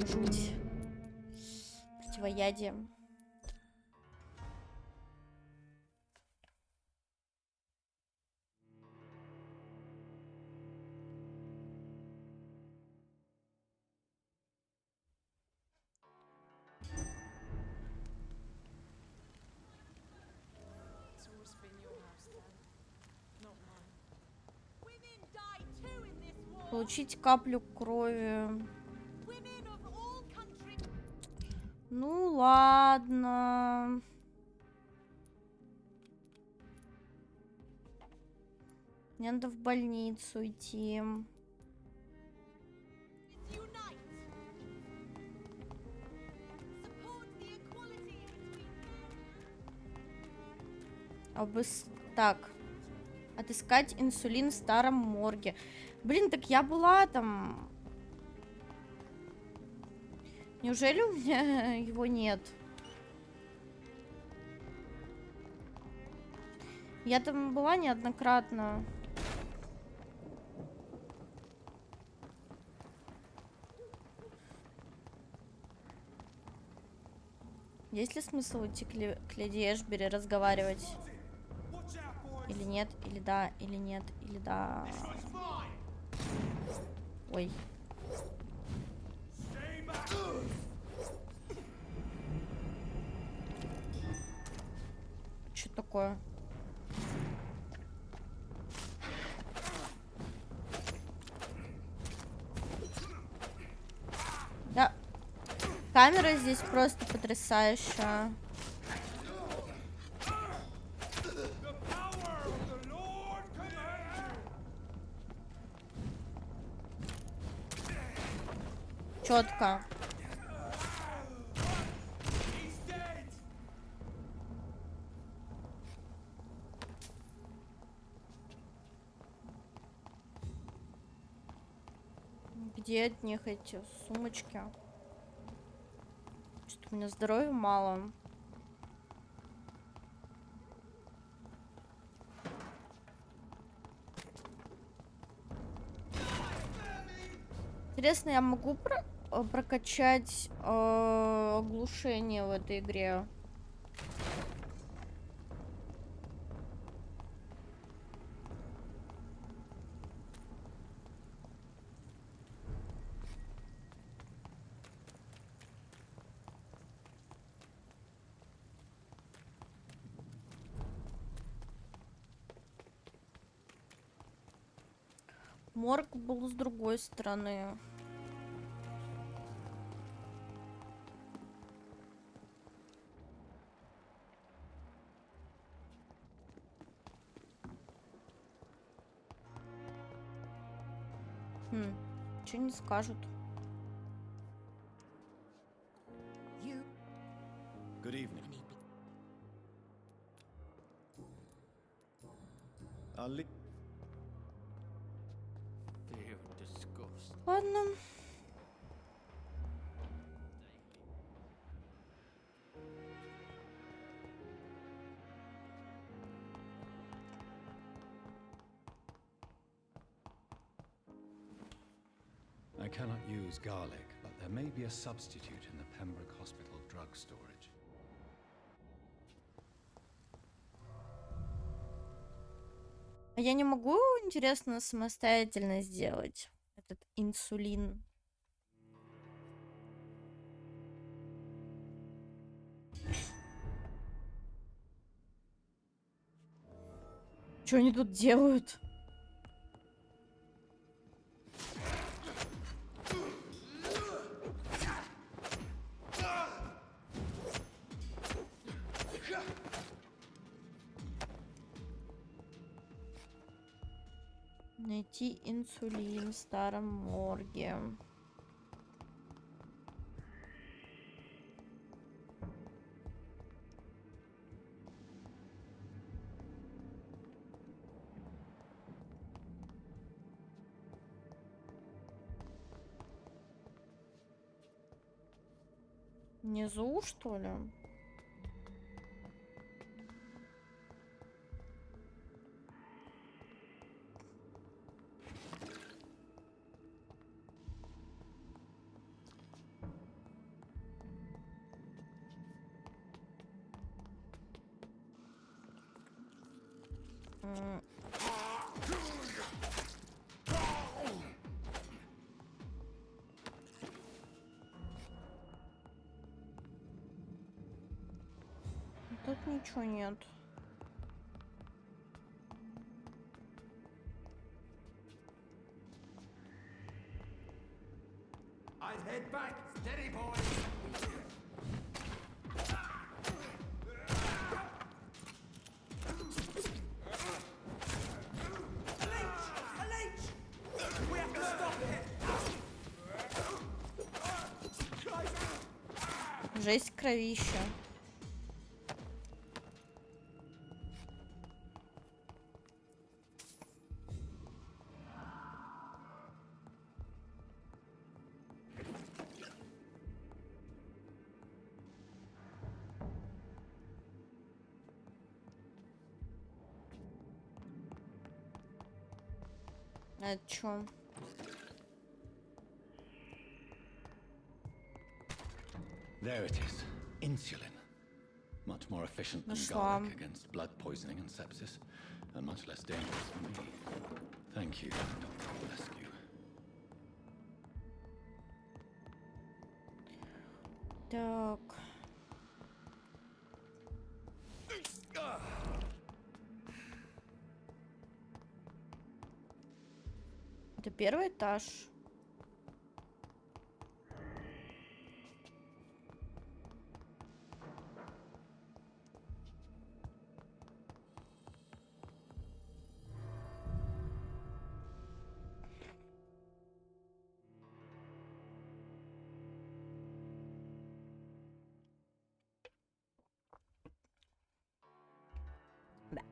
Жуть. Противоядие. Получить каплю крови. Ну ладно. Мне надо в больницу идти. Так. Отыскать инсулин в старом морге. Блин, так я была там. Неужели у меня его нет? Я там была неоднократно. Есть ли смысл идти к леди Эшбери разговаривать? Или нет? Или да? Или нет? Или да? Ой. Что такое? Да. Камера здесь просто потрясающая. Четко. Где от них эти сумочки? Что-то у меня здоровья мало. Интересно, я могу прокачать оглушение в этой игре? Морг был с другой стороны. Что не скажут? Good evening. Ладно. I cannot use garlic, but there may be a substitute in the Pembroke Hospital drug storage. А я не могу, интересно, самостоятельно сделать этот инсулин? Что они тут делают? Найти инсулин в старом морге. Внизу, что ли? Тут ничего нет. I'd head back. Steady, boy. A leech! We have to stop it. Жесть, кровища. Это чё? There it is. Insulin. Much more efficient than Нашла. garlic against blood poisoning and sepsis, and much less dangerous for me. Thank you, Dr. Rescue. Так. Это первый этаж. Да.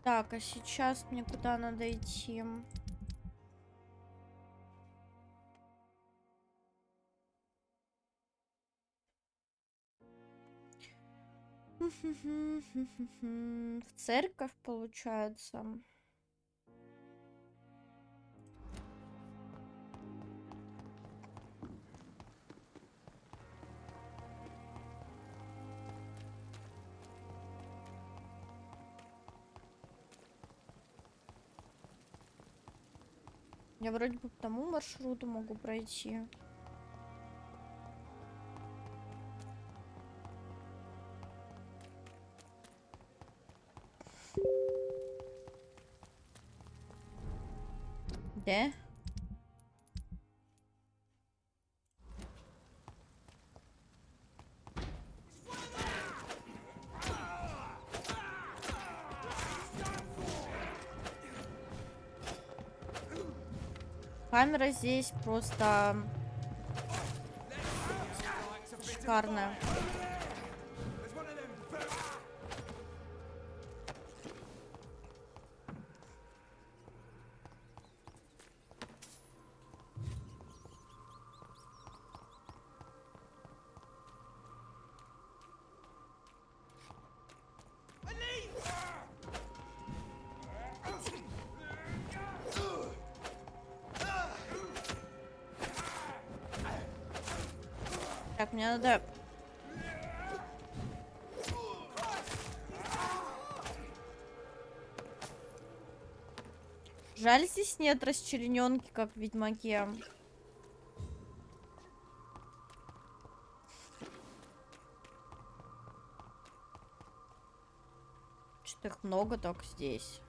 Так, а сейчас мне куда надо идти? В церковь, получается. Я вроде бы по тому маршруту могу пройти. Да? Камера здесь просто шикарная. Так, мне надо... Жаль, здесь нет расчлененки, как в Ведьмаке. Что-то их много только здесь.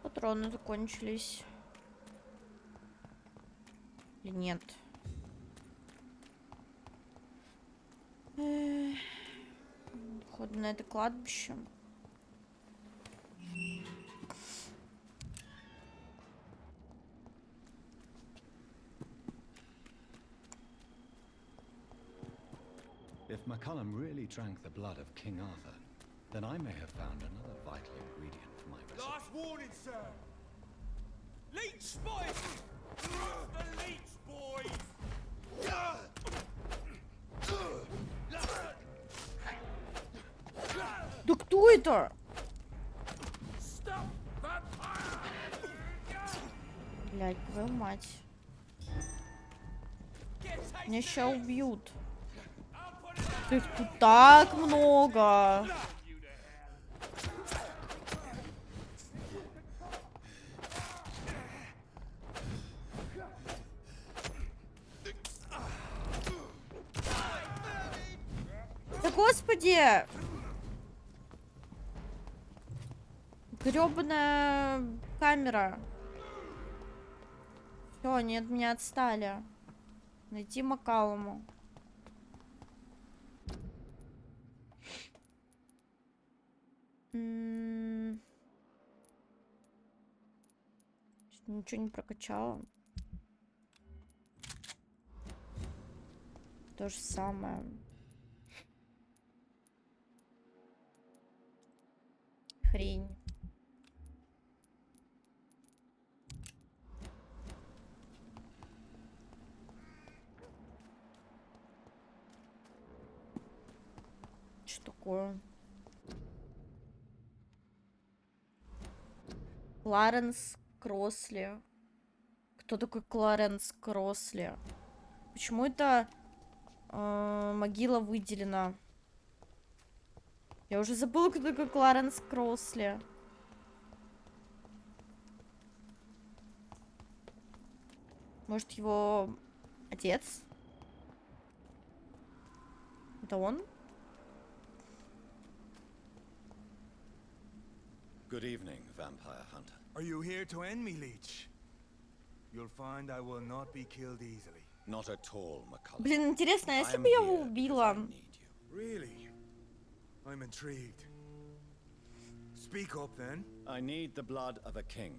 Патроны закончились. Или нет? Походу на это кладбище. If McCullum really drank the blood of King Arthur, Then I may have found another vital ingredient for my recipe. Last warning, sir. Leech boys! The leech boys! Да кто это? Stop, vampire! Блядь, твою мать. Get Меня tasted! сейчас убьют. I'll put it out! Их тут так много. You to hell! Да господи! Грёбаная камера. Все, они от меня отстали. Найти Макалуму. Ничего не прокачала. То же самое. Хрень. Что такое? Кларенс Кросли. Кто такой Кларенс Кросли? Почему это могила выделена? Я уже забыла, кто такой Кларенс Кросли. Может, его отец? Это он? Good evening, vampire hunter. Are you here to end me, Leech? You'll find I will not be killed easily. Not at all, McCullough. Блин, интересно, а если I'm бы я его here because убила? I need you. Really? I'm intrigued. Speak up, then. I need the blood of a king.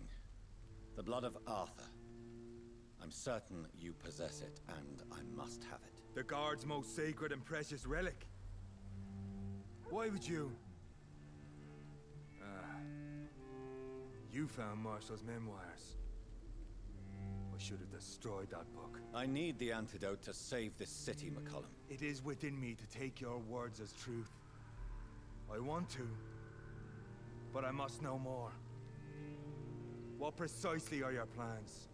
The blood of Arthur. I'm certain you possess it, and I must have it. The guard's most sacred and precious relic. Why would you? You found Marshall's memoirs. I should have destroyed that book. I need the antidote to save this city, McCullum. It is within me to take your words as truth. I want to, but I must know more. What precisely are your plans?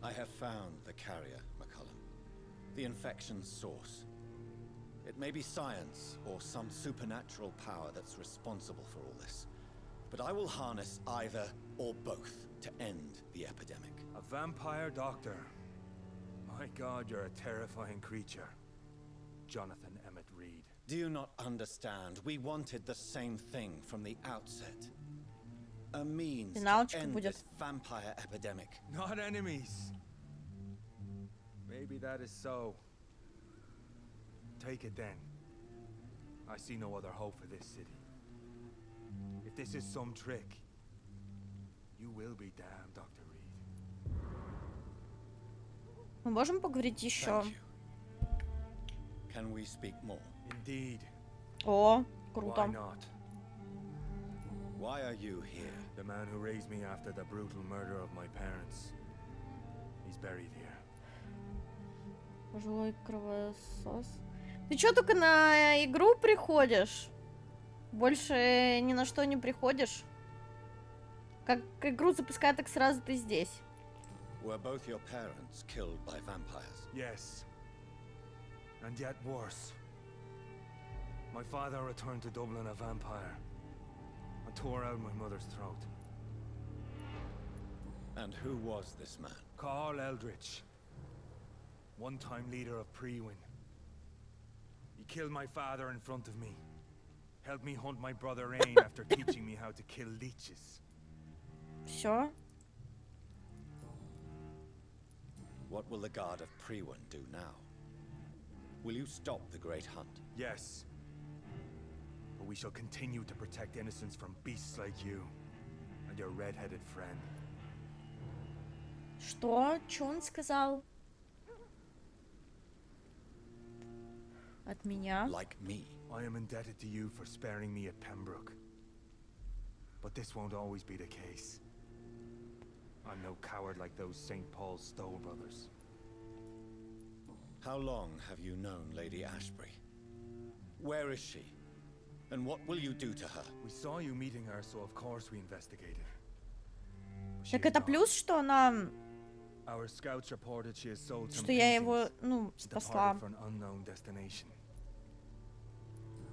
I have found the carrier, McCullum. The infection's source. It may be science or some supernatural power that's responsible for all this. But I will harness either or both to end the epidemic. A vampire doctor. My God, you're a terrifying creature. Jonathan Emmett Reed. Do you not understand? We wanted the same thing from the outset. A means to end this vampire epidemic. Not enemies. Maybe that is so. Take it then. I see no other hope for this city. If this is some trick, you will be damned, Dr. Reed. Мы можем поговорить еще? Thank you. Can we speak more? Indeed. О, Why круто. not? Why are you here? The man who raised me after the brutal murder of my parents. He's buried here. Пожилой кровосос. Ты чё только на игру приходишь? Больше ни на что не приходишь? Как игру запускают, так сразу ты здесь. Were both your parents killed by vampires? Yes. And yet worse. My father returned to Dublin a vampire. I tore out my mother's throat. And who was this man? Carl Eldritch. One-time leader of Prewin. He killed my father in front of me. Helped me hunt my brother Ain after teaching me how to kill leeches. Все. What will the guard of Prewin do now? Will you stop the great hunt? Yes. But we shall continue to protect innocents from beasts like you and your red-headed friend. Что? Чё он сказал? От меня. like me. I am indebted to you for sparing me at Pembroke. But this won't always be the case. I'm no coward like those St. Paul's Stowe brothers. How long have you known Lady Ashbury? Where is she? And what will you do to her? We saw you meeting her, so of course we investigated. But she Так is это gone. плюс, что она... Our scouts reported she has sold some Что я его, paintings ну, and спасла. departed for an unknown destination.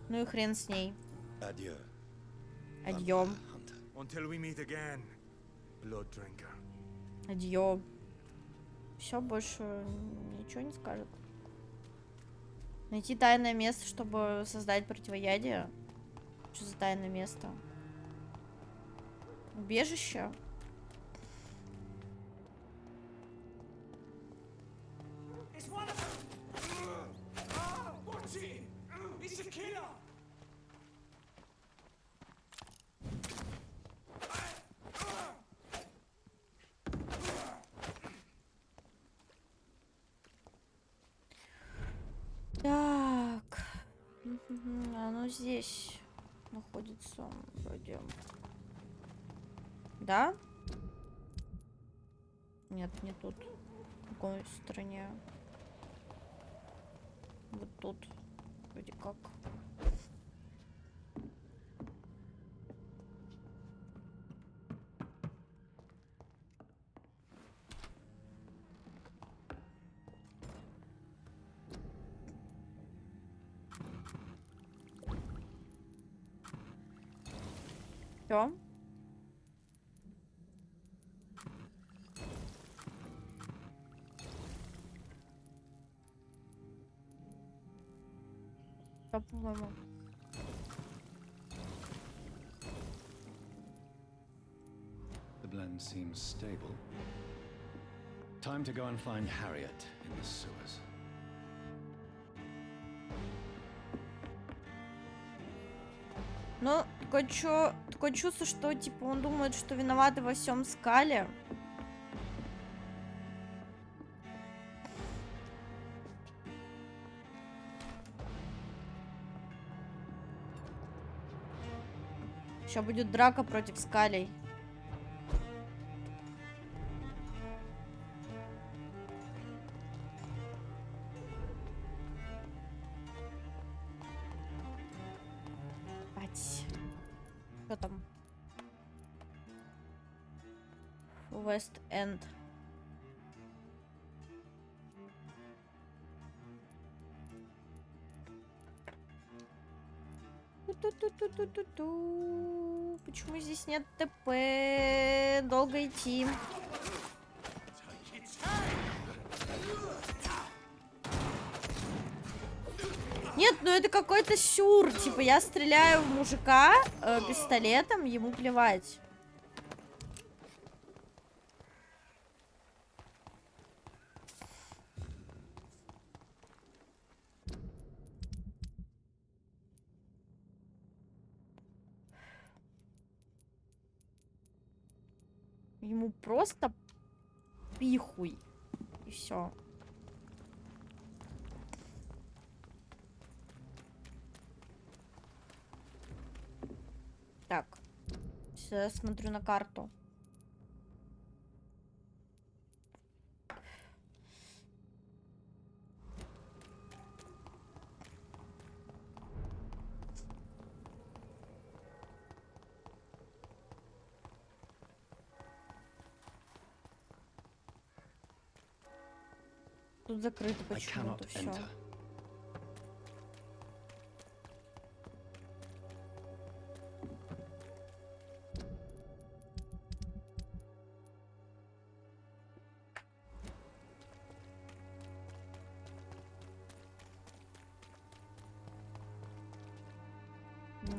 Ну и хрен с ней. Adieu. Адьё. vampire hunter. Until we meet again, blood drinker. Адьё. Все, больше ничего не скажет. Найти тайное место, чтобы создать противоядие. Что за тайное место? Убежище? It's one of them. Watch it. It's a killer. Так. Оно здесь находится вроде. Да? Нет, не тут. В какой стороне? Вот тут. Вроде как. Всё. Всё, по-моему. The blend seems stable. Time to go and find Harriet in the sewers. Ну, такое чувство, что типа он думает, что виноваты во всем Скале. Сейчас будет драка против Скалей. Что там? West End. Ту-ту-ту-ту-ту-ту. Почему здесь нет ТП? Долго идти. Нет, ну это какой-то сюр. Типа я стреляю в мужика пистолетом, ему плевать. Ему просто пихуй. И все. Так. Сейчас смотрю на карту. Тут закрыто почему-то все.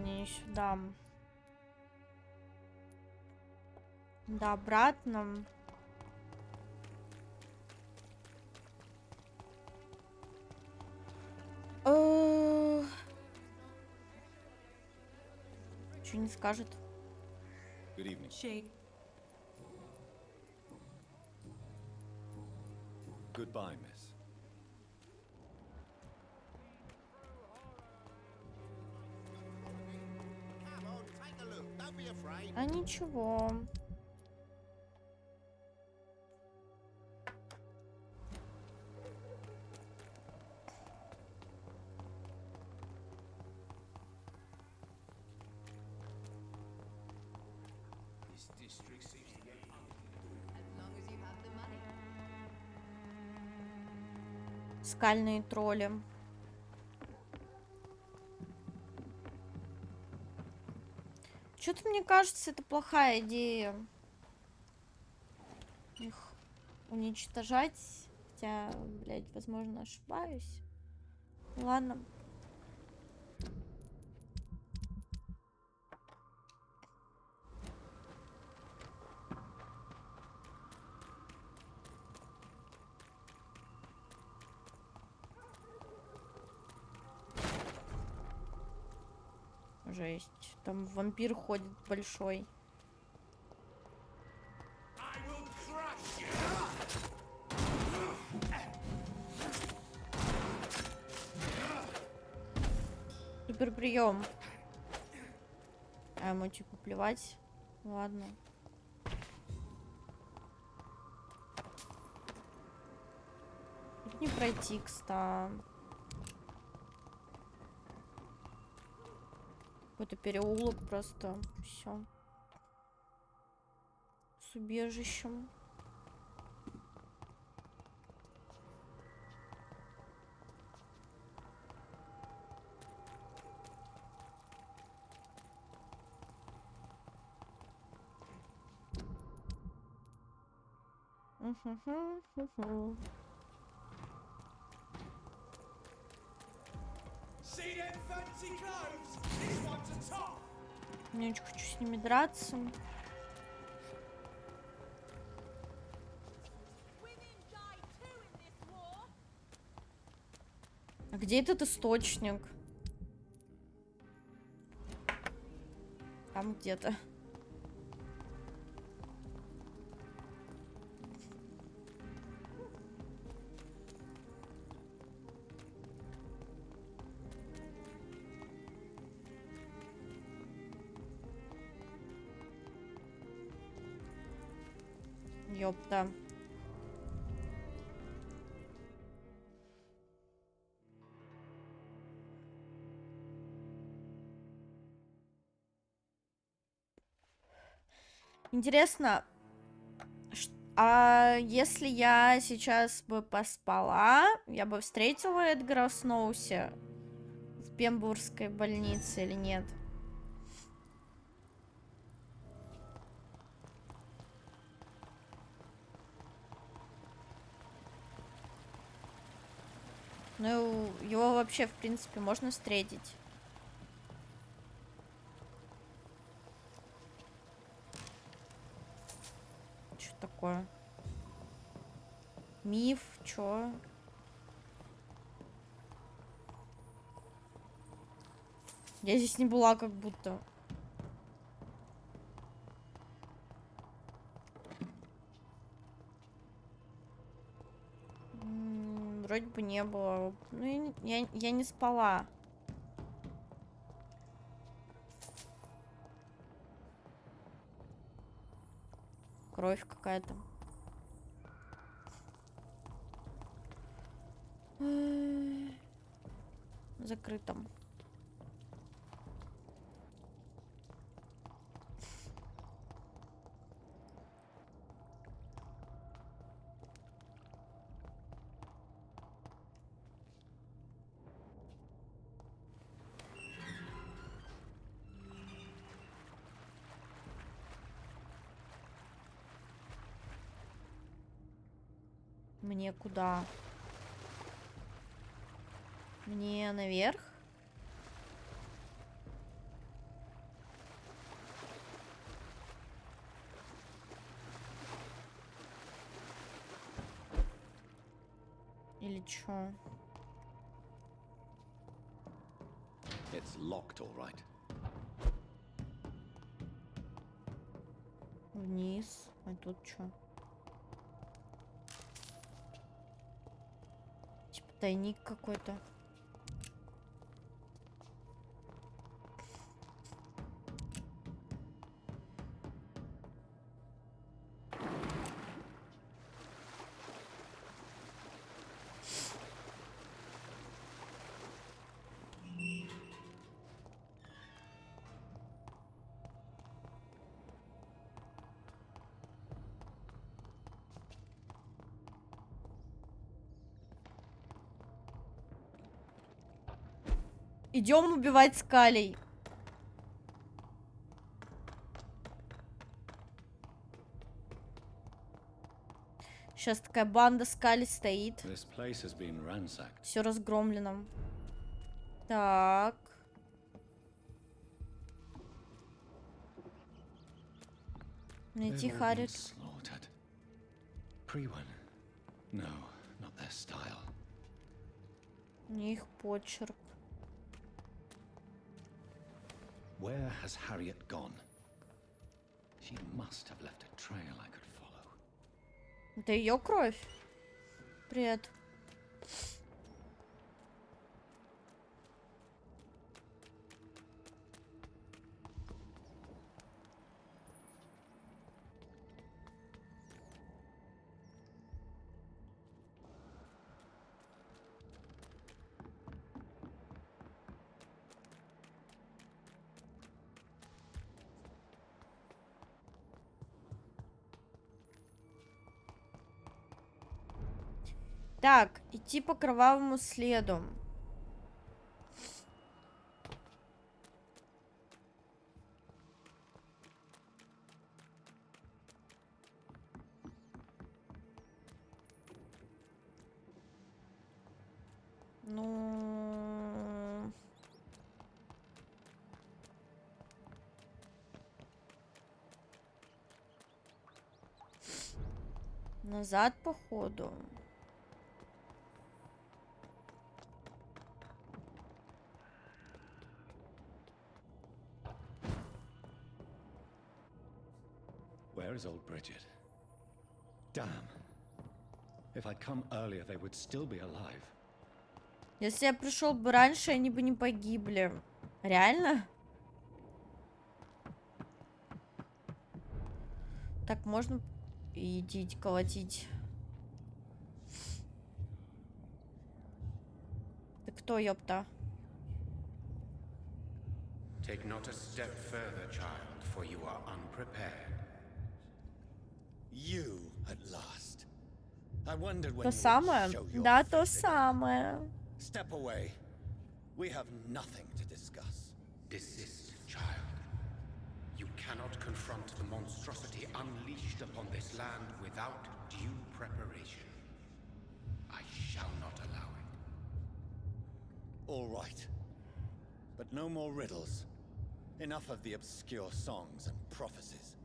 Не сюда. Да, обратно. Что не скажет? Good evening. Shade. Goodbye, miss. А ничего. Скальные тролли. Что-то мне кажется, это плохая идея. Их уничтожать. Хотя, блядь, возможно, ошибаюсь. Ладно. Жесть. Там вампир ходит большой. Супер прием. А ему типа плевать. Ладно. Тут не пройти, кстати. Какой-то переулок просто. Все. С убежищем. Не очень хочу с ними драться. А где этот источник? Там где-то. Ёпта. Интересно, а если я сейчас бы поспала, я бы встретила Эдгара в Сноусе в Пембургской больнице или нет? Ну, его вообще, в принципе, можно встретить. Что такое? Миф, чё? Я здесь не была, как будто. Вроде бы не было. Ну, я не спала. Кровь какая-то. Закрыто. Мне куда? Мне наверх? Или чё? It's locked, all right. Вниз. А тут чё? Типа тайник какой-то. Идем убивать скалей. Сейчас такая банда скалей стоит. Все разгромлено. Так. Найти Харри. Не их почерк. Where has Harriet gone? She must have left a trail I could follow. Это ее кровь. Привет. Так, идти по кровавому следу. Ну... Назад, походу. Where is old Bridget? Damn. If I'd come earlier, they would still be alive. Если я пришел бы раньше, они бы не погибли. Реально? Так, можно идти колотить? Ты кто, ёпта? Take not a step further, child, for you are unprepared. You at last. I wondered when То you самое? would show your Да, то face again. самое. Step away. We have nothing to discuss. Desist, child. You cannot confront the monstrosity unleashed upon this land without due preparation. I shall not allow it. All right. But no more riddles. Enough of the obscure songs and prophecies.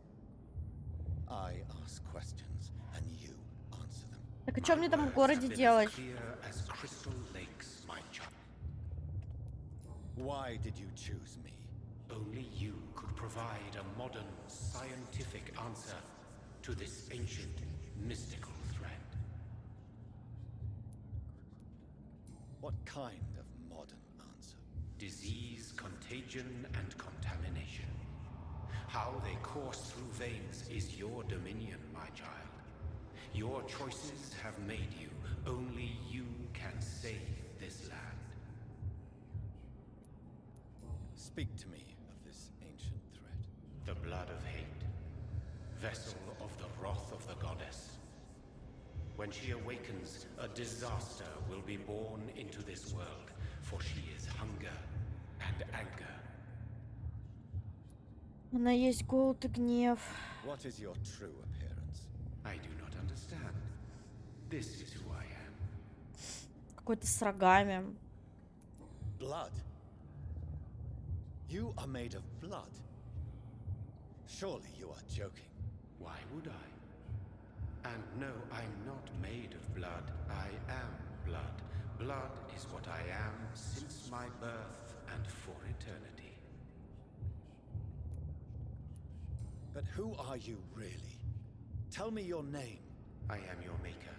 I ask questions, and you answer them. Так а что мне там в городе делать? Clear as crystal lakes, my child. Why did you choose me? Only you could provide a modern, scientific answer to this ancient, mystical threat. What kind of modern answer? Disease, contagion, and contamination. How they course through veins is your dominion, my child. Your choices have made you. Only you can save this land. Speak to me of this ancient threat. The blood of hate, vessel of the wrath of the goddess. When she awakens, a disaster will be born into this world, for she is hunger and anger. Она есть голод и гнев. What is your true appearance? I do not understand. This is who I am. Какой-то с рогами. Blood? You are made of blood. Surely you are joking. Why would I? And no, I'm not made of blood. I am blood. Blood is what I am since my birth and for eternity. But who are you really? Tell me your name. I am your maker.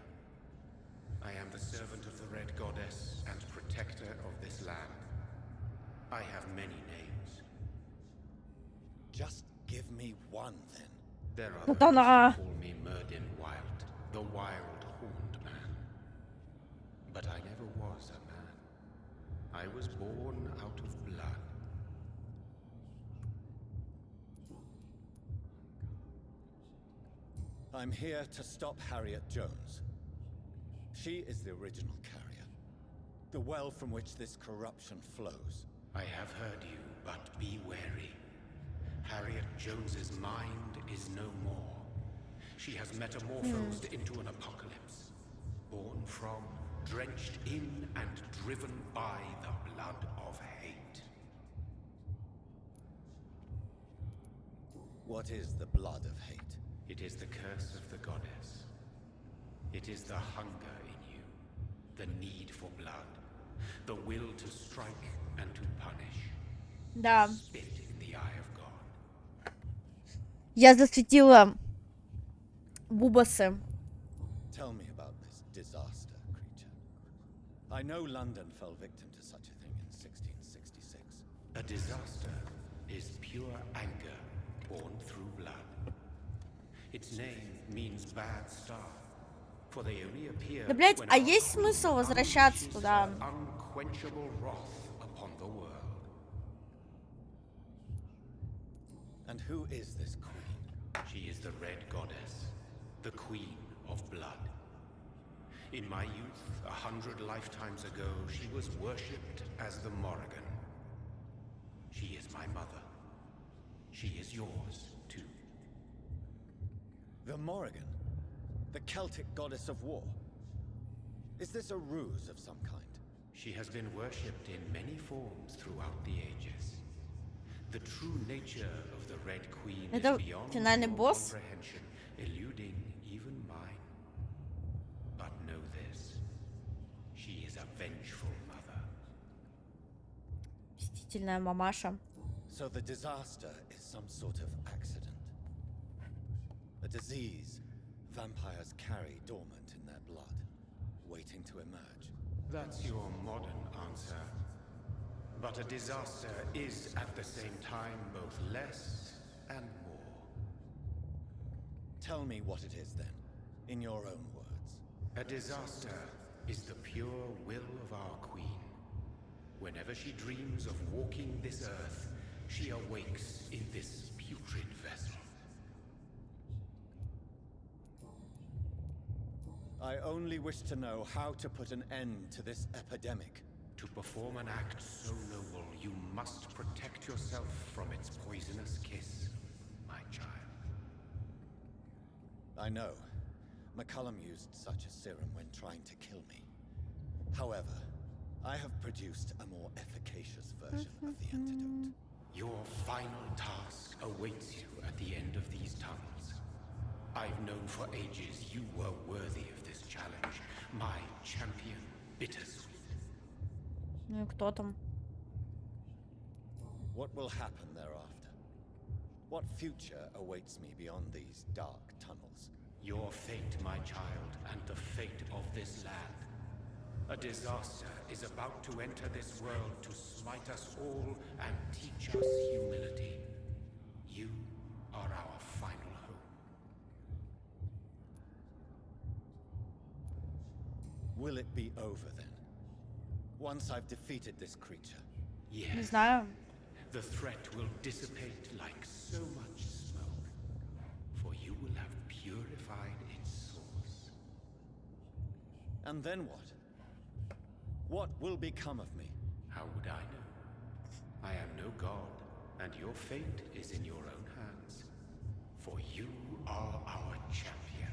I am the servant of the Red Goddess and protector of this land. I have many names. Just give me one then. There are Вот those она. who call me Merdin Wild, the Wild Horned Man. But I never was a man. I was born out of blood. I'm here to stop Harriet Jones. She is the original carrier. The well from which this corruption flows. I have heard you, but be wary. Harriet Jones's mind is no more. She has metamorphosed into an apocalypse, born from, drenched in, and driven by the blood of hate. What is the blood of hate? It is the curse of the goddess. It is the hunger in you, the need for blood, the will to strike and to punish. Да. Spit in the eye of God. Я засветила бубасы. Tell me about this disaster, creature. I know London fell victim to such a thing in 1666. A disaster is pure anger born through blood. Its name means bad star, for they only appear Да, блядь, when а our есть queen смысл возвращаться unleashes туда? her unquenchable wrath upon the world. And who is this queen? She is the Red Goddess, the Queen of Blood. In my youth, 100 lifetimes ago, she was worshipped as the Morrigan. She is my mother. She is yours, too. The Morrigan? The Celtic goddess of war? Is this a ruse of some kind? She has been worshipped in many forms throughout the ages. The true nature of the Red Queen Это is beyond финальный your босс? comprehension, eluding even mine. But know this, she is a vengeful mother. Мстительная мамаша. So the disaster is some sort of accident. A disease vampires carry dormant in their blood, waiting to emerge. That's your modern answer. But a disaster is at the same time both less and more. Tell me what it is then, in your own words. A disaster is the pure will of our queen. Whenever she dreams of walking this earth, she awakes in this putrid vessel. I only wish to know how to put an end to this epidemic. To perform an act so noble, you must protect yourself from its poisonous kiss, my child. I know. McCullum used such a serum when trying to kill me. However, I have produced a more efficacious version of the antidote. Your final task awaits you at the end of these tunnels. I've known for ages you were worthy of this challenge, my champion, Bittersweet. Ну и кто там? What will happen thereafter? What future awaits me beyond these dark tunnels? Your fate, my child, and the fate of this land. A disaster is about to enter this world to smite us all and teach us humility. You are our final hope. Will it be over then? Once I've defeated this creature? Не Yes, знаю. the threat will dissipate like so much smoke, for you will have purified its source. And then what? What will become of me? How would I know? I am no god, and your fate is in your own hands. For you are our champion.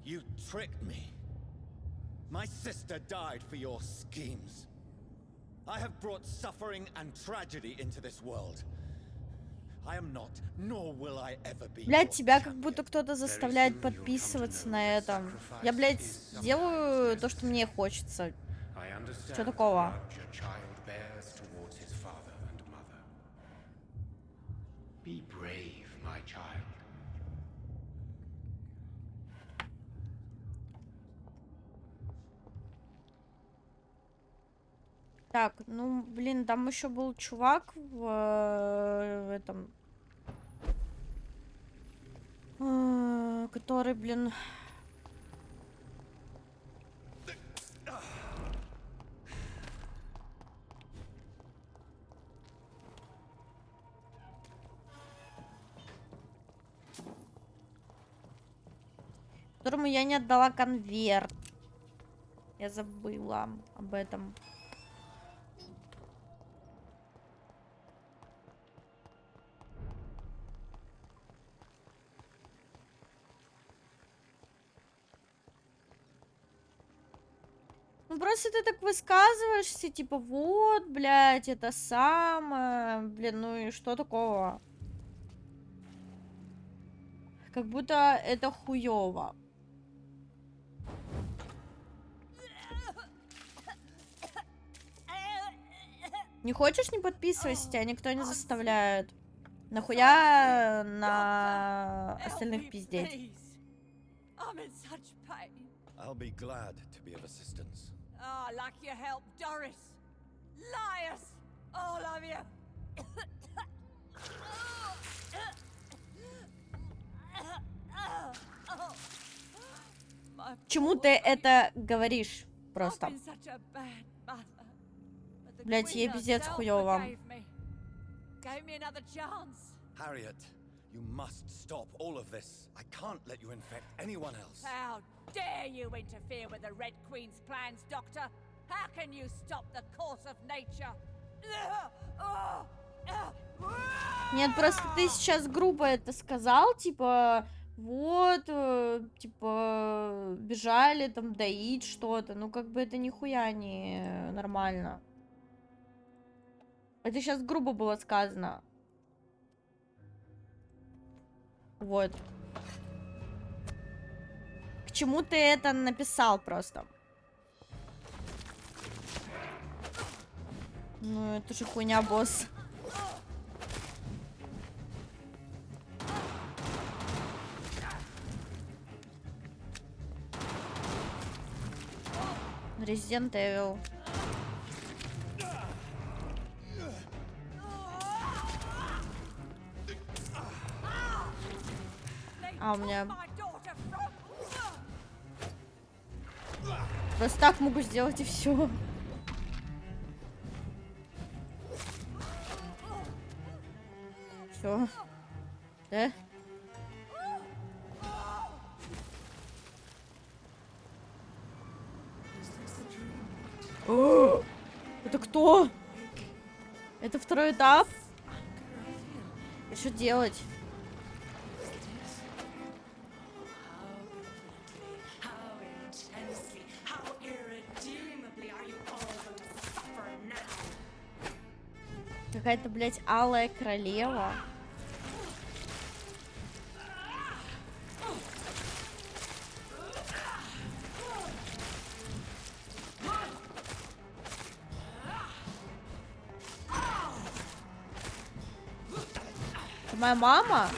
You tricked me. My sister died for your schemes. I have brought suffering and tragedy into this world. I am not, nor will I ever be. Блядь, your тебя как champion. будто кто-то заставляет подписываться на этом. Я, блядь, делаю то, что мне хочется. I understand Что такого? the grudge a child bears towards his father and mother. Be brave, my child. Так, ну, блин, там еще был чувак в этом, который, блин, которому я не отдала конверт. Я забыла об этом. Ну просто ты так высказываешься, типа, вот, блядь, это самое, блин, ну и что такого? Как будто это хуёво. Не хочешь, не подписывайся, тебя никто не заставляет. Нахуя на остальных пиздеть? I'll be glad to be of assistance. Ah, like your help, Doris. Liars, all of you. Чему ты это говоришь? Просто. Блять, ей пиздец хуёво. Harriet, you must stop all of this. I can't let you infect anyone else. How dare you interfere with the Red Queen's plans, Doctor? How can you stop the course of nature? Нет, просто ты сейчас грубо это сказал, типа, вот, типа, бежали там доить что-то. Ну, как бы это нихуя не нормально. Это сейчас грубо было сказано. Вот. К чему ты это написал просто? Ну, это же хуйня, босс. Resident Evil. А у меня... Просто так могу сделать и все. Все. Да? О! Это кто? Это второй этап? И что делать? Какая-то, блядь, алая королева. Это моя мама?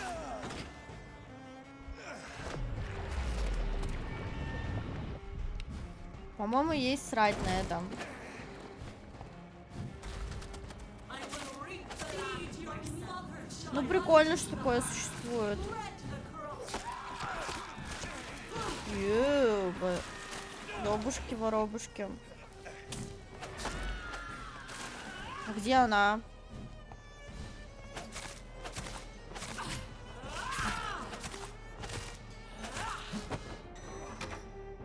По-моему, есть срать на этом. Ну, прикольно, что такое существует. Ёба. Ёбушки-воробушки. А где она?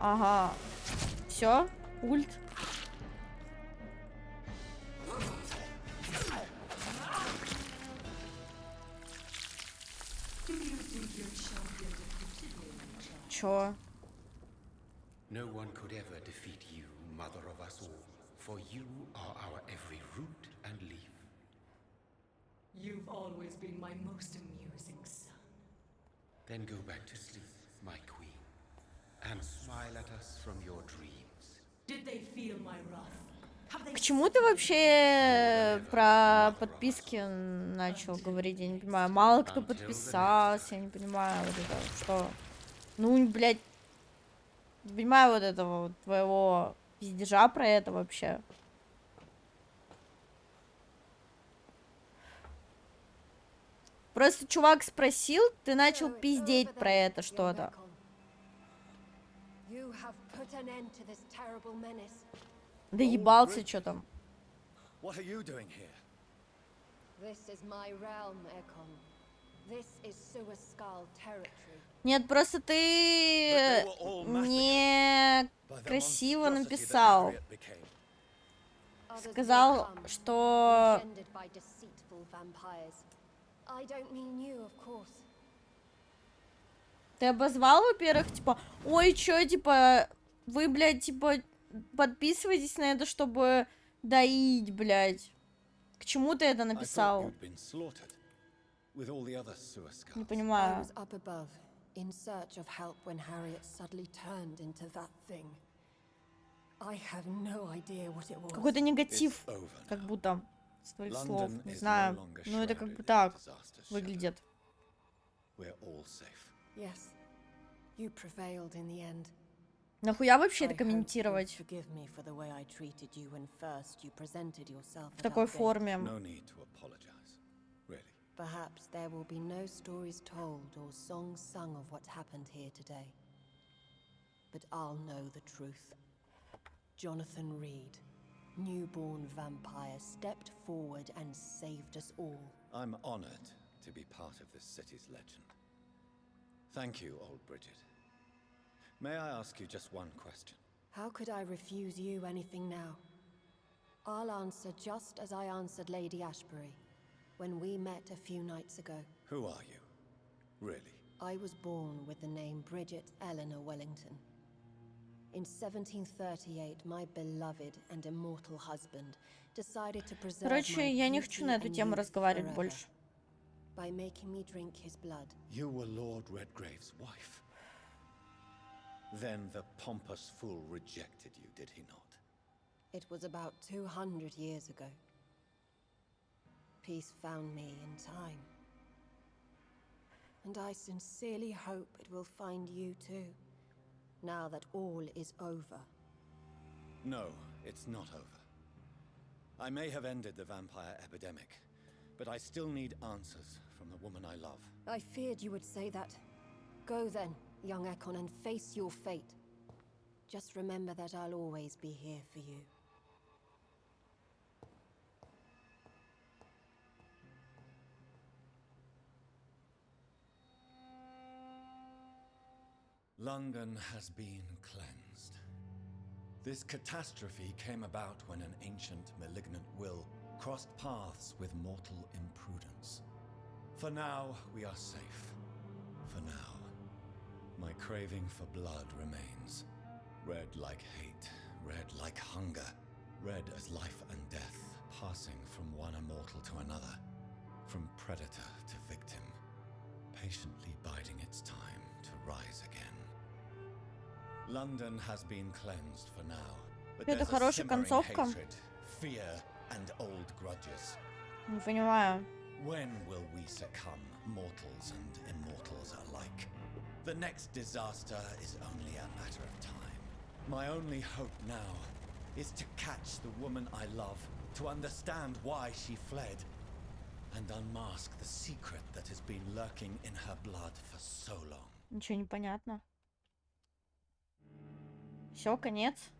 Ага. Все, ульт. Чё? No one could ever defeat you, mother of us all, for you are our every root and leaf. You've always been my most amusing son. Then go back to sleep, my queen, and smile at us from your dreams. Did they feel my wrath? Have they К чему ты вообще про подписки начал говорить? Я не понимаю. Мало кто подписался, я не понимаю вот это, что... Ну, блядь, не понимаю вот этого вот твоего пиздежа про это вообще. Просто чувак спросил, ты начал пиздеть про это что-то. Да ебался, что там. What are you doing here? This is my realm, Ekon. This is Suascal territory. Нет, просто ты не красиво написал. Сказал, что... Ты обозвал, во-первых, типа, ой, чё, типа, вы, блядь, типа, подписывайтесь на это, чтобы доить, блядь. К чему ты это написал? Не понимаю. Какой-то негатив, как будто, с твоих слов. Не знаю, но это как бы так выглядит. Нахуя вообще это комментировать в такой форме? Perhaps there will be no stories told or songs sung of what happened here today. But I'll know the truth. Jonathan Reed, newborn vampire, stepped forward and saved us all. I'm honored to be part of this city's legend. Thank you, old Bridget. May I ask you just one question? How could I refuse you anything now? I'll answer just as I answered Lady Ashbury when we met a few nights ago. Who are you? Really? I was born with the name Bridget Eleanor Wellington. In 1738, my beloved and immortal husband decided to preserve my Короче, я не хочу на эту тему разговаривать больше. By making me drink his blood. You were Lord Redgrave's wife. Then the pompous fool rejected you, did he not? It was about 200 years ago. Peace found me in time. And I sincerely hope it will find you too, now that all is over. No, it's not over. I may have ended the vampire epidemic, but I still need answers from the woman I love. I feared you would say that. Go then, young Ekon, and face your fate. Just remember that I'll always be here for you. London has been cleansed. This catastrophe came about when an ancient, malignant will crossed paths with mortal imprudence. For now, we are safe. For now. My craving for blood remains. Red like hate, red like hunger. Red as life and death, passing from one immortal to another. From predator to victim. Patiently biding its time to rise again. London has been cleansed for now, but Это there's a хорошая simmering концовка. hatred, fear, and old grudges. Не понимаю. When will we succumb, mortals and immortals alike? The next disaster is only a matter of time. My only hope now is to catch the woman I love, to understand why she fled, and unmask the secret that has been lurking in her blood for so long. Ничего не понятно. Все, конец.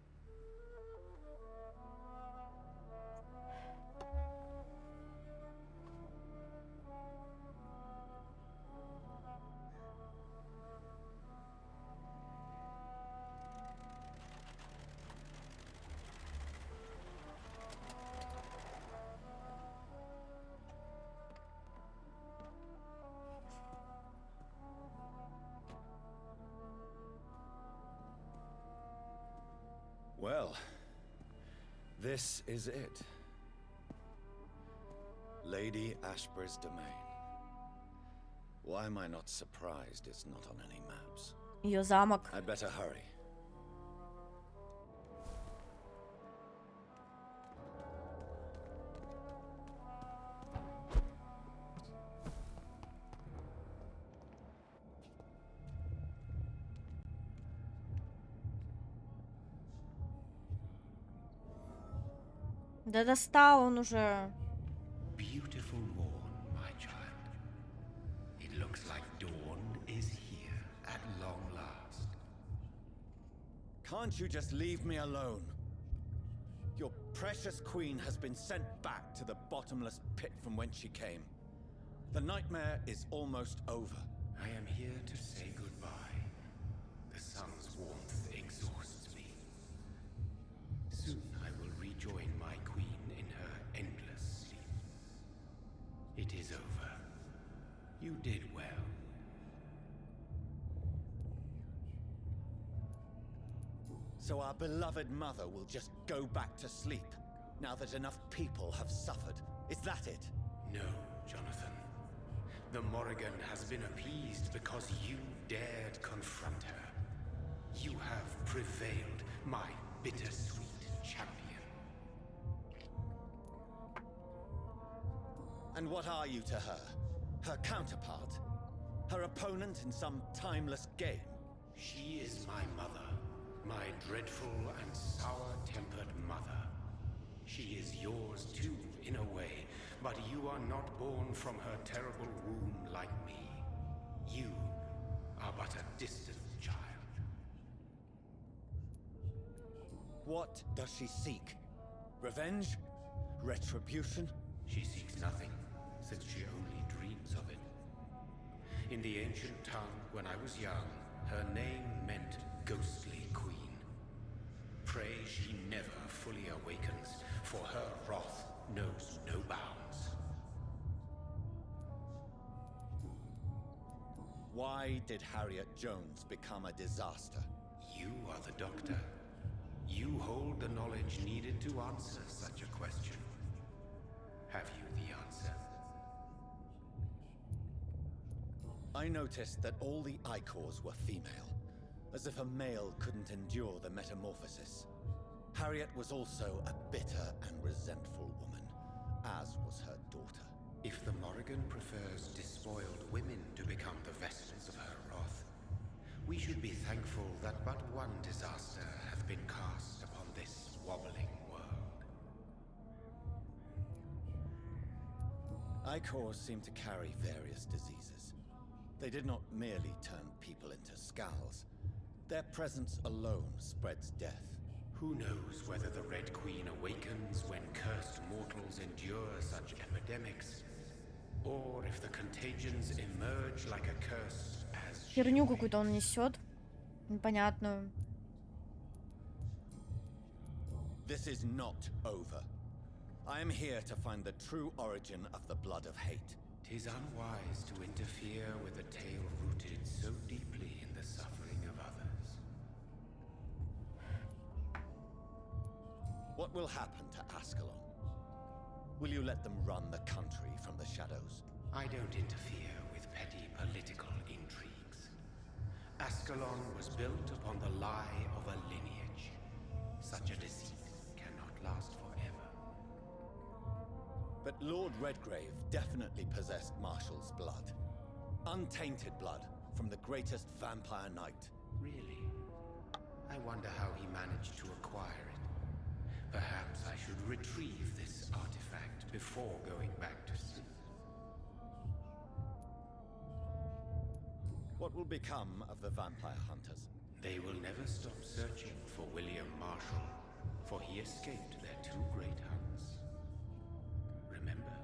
Well, this is it. Lady Ashbury's domain. Why am I not surprised it's not on any maps? Ее замок. I'd better hurry. Да достал он уже. Beautiful morn, my child. It looks like dawn is here at long last. Can't you just leave me alone? Your precious queen has been sent back to the bottomless pit from whence she came. The nightmare is almost over. I am here to say goodbye. did well. So our beloved mother will just go back to sleep, now that enough people have suffered. Is that it? No, Jonathan. The Morrigan has been appeased because you dared confront her. You have prevailed, my bittersweet champion. And what are you to her? Her counterpart? Her opponent in some timeless game? She is my mother, my dreadful and sour-tempered mother. She is yours too, in a way, but you are not born from her terrible womb like me. You are but a distant child. What does she seek? Revenge? Retribution? She seeks nothing, since she only dreams of it. In the ancient tongue, when I was young, her name meant Ghostly Queen. Pray she never fully awakens, for her wrath knows no bounds. Why did Harriet Jones become a disaster? You are the doctor. You hold the knowledge needed to answer such a question. Have you the answer? I noticed that all the Icors were female, as if a male couldn't endure the metamorphosis. Harriet was also a bitter and resentful woman, as was her daughter. If the Morrigan prefers despoiled women to become the vessels of her wrath, we should be thankful that but one disaster hath been cast upon this wobbling world. Icors seem to carry various diseases. They did not merely turn people into skulls. Their presence alone spreads death. Who knows whether the Red Queen awakens when cursed mortals endure such epidemics, or if the contagions emerge like a curse as Херню какую-то он несет. Непонятную. This is not over. I am here to find the true origin of the blood of hate. 'Tis unwise to interfere with a tale rooted so deeply in the suffering of others. What will happen to Ascalon? Will you let them run the country from the shadows? I don't interfere with petty political intrigues. Ascalon was built upon the lie of a lineage. Such a deceit cannot last forever. But Lord Redgrave definitely possessed Marshall's blood. Untainted blood from the greatest vampire knight. Really? I wonder how he managed to acquire it. Perhaps I should retrieve this artifact before going back to sleep. What will become of the vampire hunters? They will never stop searching for William Marshall, for he escaped their two great hunts. Remember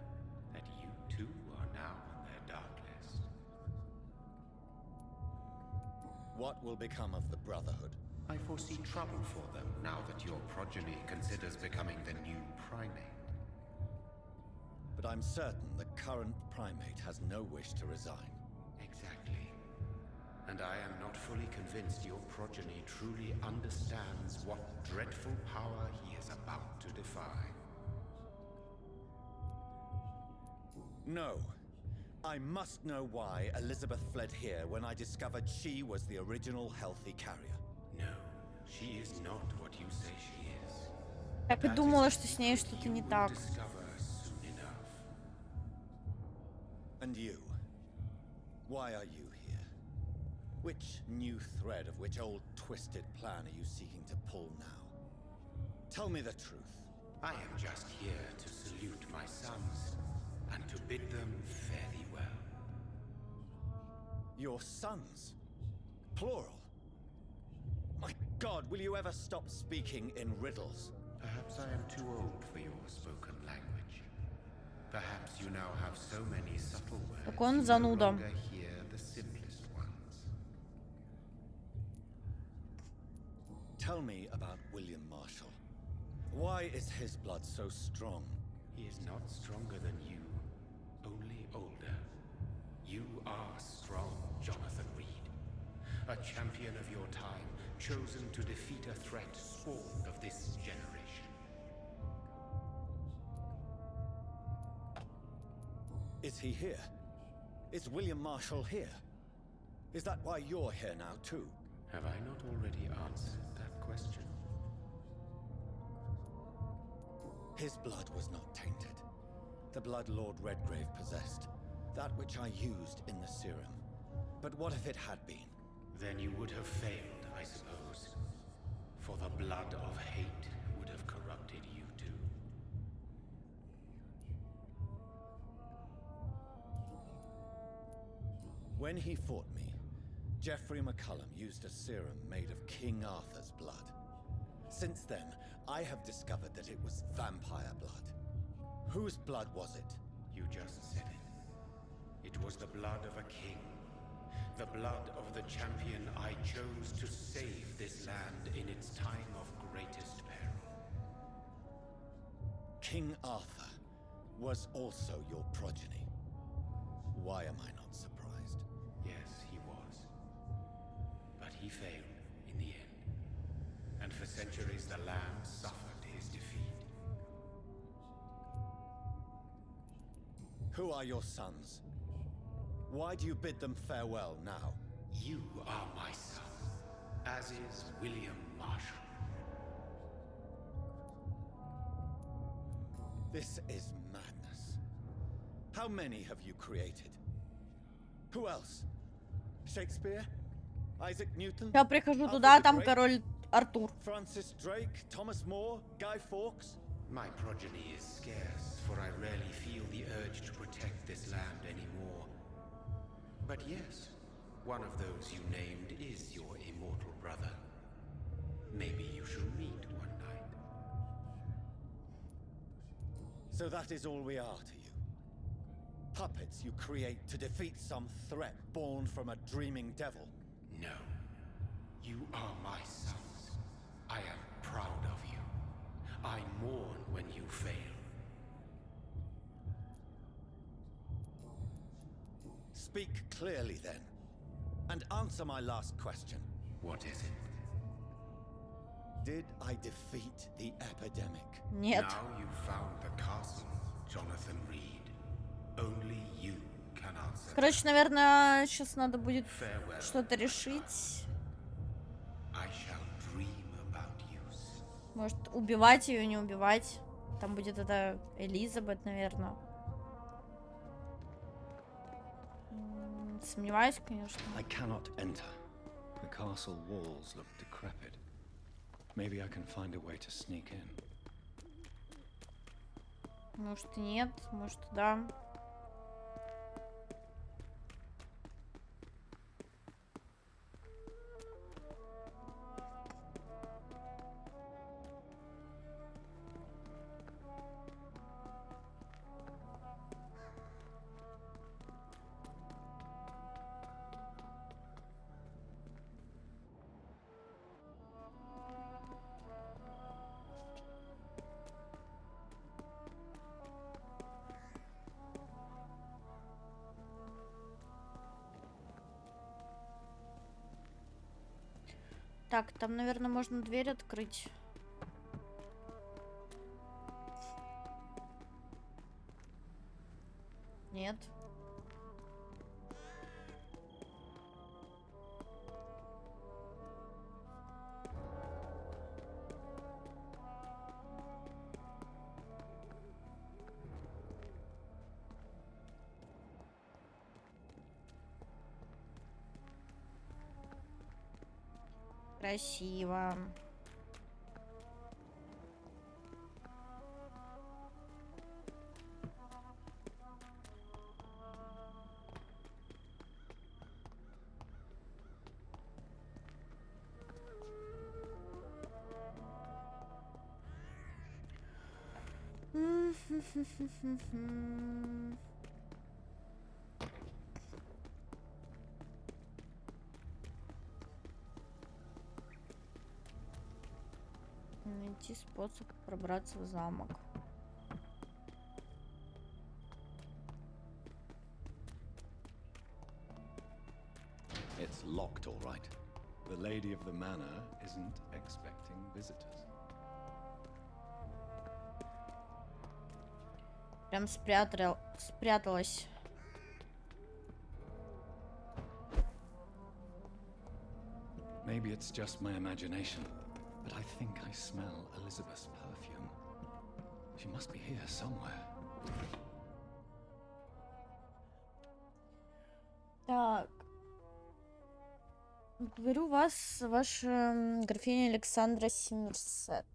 that you too are now on their dark list. What will become of the Brotherhood? I foresee trouble for them now that your progeny considers becoming the new primate. But I'm certain the current primate has no wish to resign. Exactly. And I am not fully convinced your progeny truly understands what dreadful power he is about to defy. No. I must know why Elizabeth fled here when I discovered she was the original healthy carrier. No, she is not what you say she is. Так и думала, что с ней что-то не так. Discover soon enough. And you? Why are you here? Which new thread of which old twisted plan are you seeking to pull now? Tell me the truth. I am just here to salute my sons and to bid them fare thee well. Your sons? Plural? My God, will you ever stop speaking in riddles? Perhaps I am too old for your spoken language. Perhaps you now have so many subtle words. Так он you no зануда. longer hear the simplest ones. Tell me about William Marshall. Why is his blood so strong? He is not stronger than you, only older. You are strong, Jonathan Reed. A champion of your time, chosen to defeat a threat spawned of this generation. Is he here? Is William Marshall here? Is that why you're here now, too? Have I not already answered that question? His blood was not tainted. The blood Lord Redgrave possessed. That which I used in the serum. But what if it had been? Then you would have failed, I suppose. For the blood of hate would have corrupted you too. When he fought me, Geoffrey McCullum used a serum made of King Arthur's blood. Since then, I have discovered that it was vampire blood. Whose blood was it? You just said it. It was the blood of a king. The blood of the champion I chose to save this land in its time of greatest peril. King Arthur was also your progeny. Why am I not surprised? Yes, he was. But he failed in the end. And for centuries the land suffered his defeat. Who are your sons? Why do you bid them farewell now? You are my son, as is William Marshall. This is madness. How many have you created? Who else? Shakespeare? Isaac Newton? Я прихожу Alfred туда, the там Great? король Артур. Francis Drake? Thomas More? Guy Fawkes? My progeny is scarce, for I rarely feel the urge to protect this land anymore. But yes, one of those you named is your immortal brother. Maybe you shall meet one night. So that is all we are to you? Puppets you create to defeat some threat born from a dreaming devil? No. You are my sons. I am proud of you. I mourn when you fail. Speak clearly then, and answer my last question. What is it? Did I defeat the epidemic? Нет. Now you found the castle, Jonathan Reed. Only you can answer. Короче, наверное, сейчас надо будет Farewell. что-то решить. I shall dream about you. Может, убивать ее, не убивать. Там будет эта Элизабет, наверное. Сомневаюсь, конечно. I cannot enter. The castle walls look decrepit. Maybe I can find a way to sneak in. Может, и нет, может, и да. Так, там, наверное, можно дверь открыть. Нет. Красиво. Найти способ пробраться в замок. It's locked, all right. The lady of the manor isn't expecting visitors. Прям спряталась. Maybe it's just my imagination, but I think I smell Elizabeth's perfume. She must be here somewhere. Так. Говорю вас, ваша графиня Александра Симмерсет.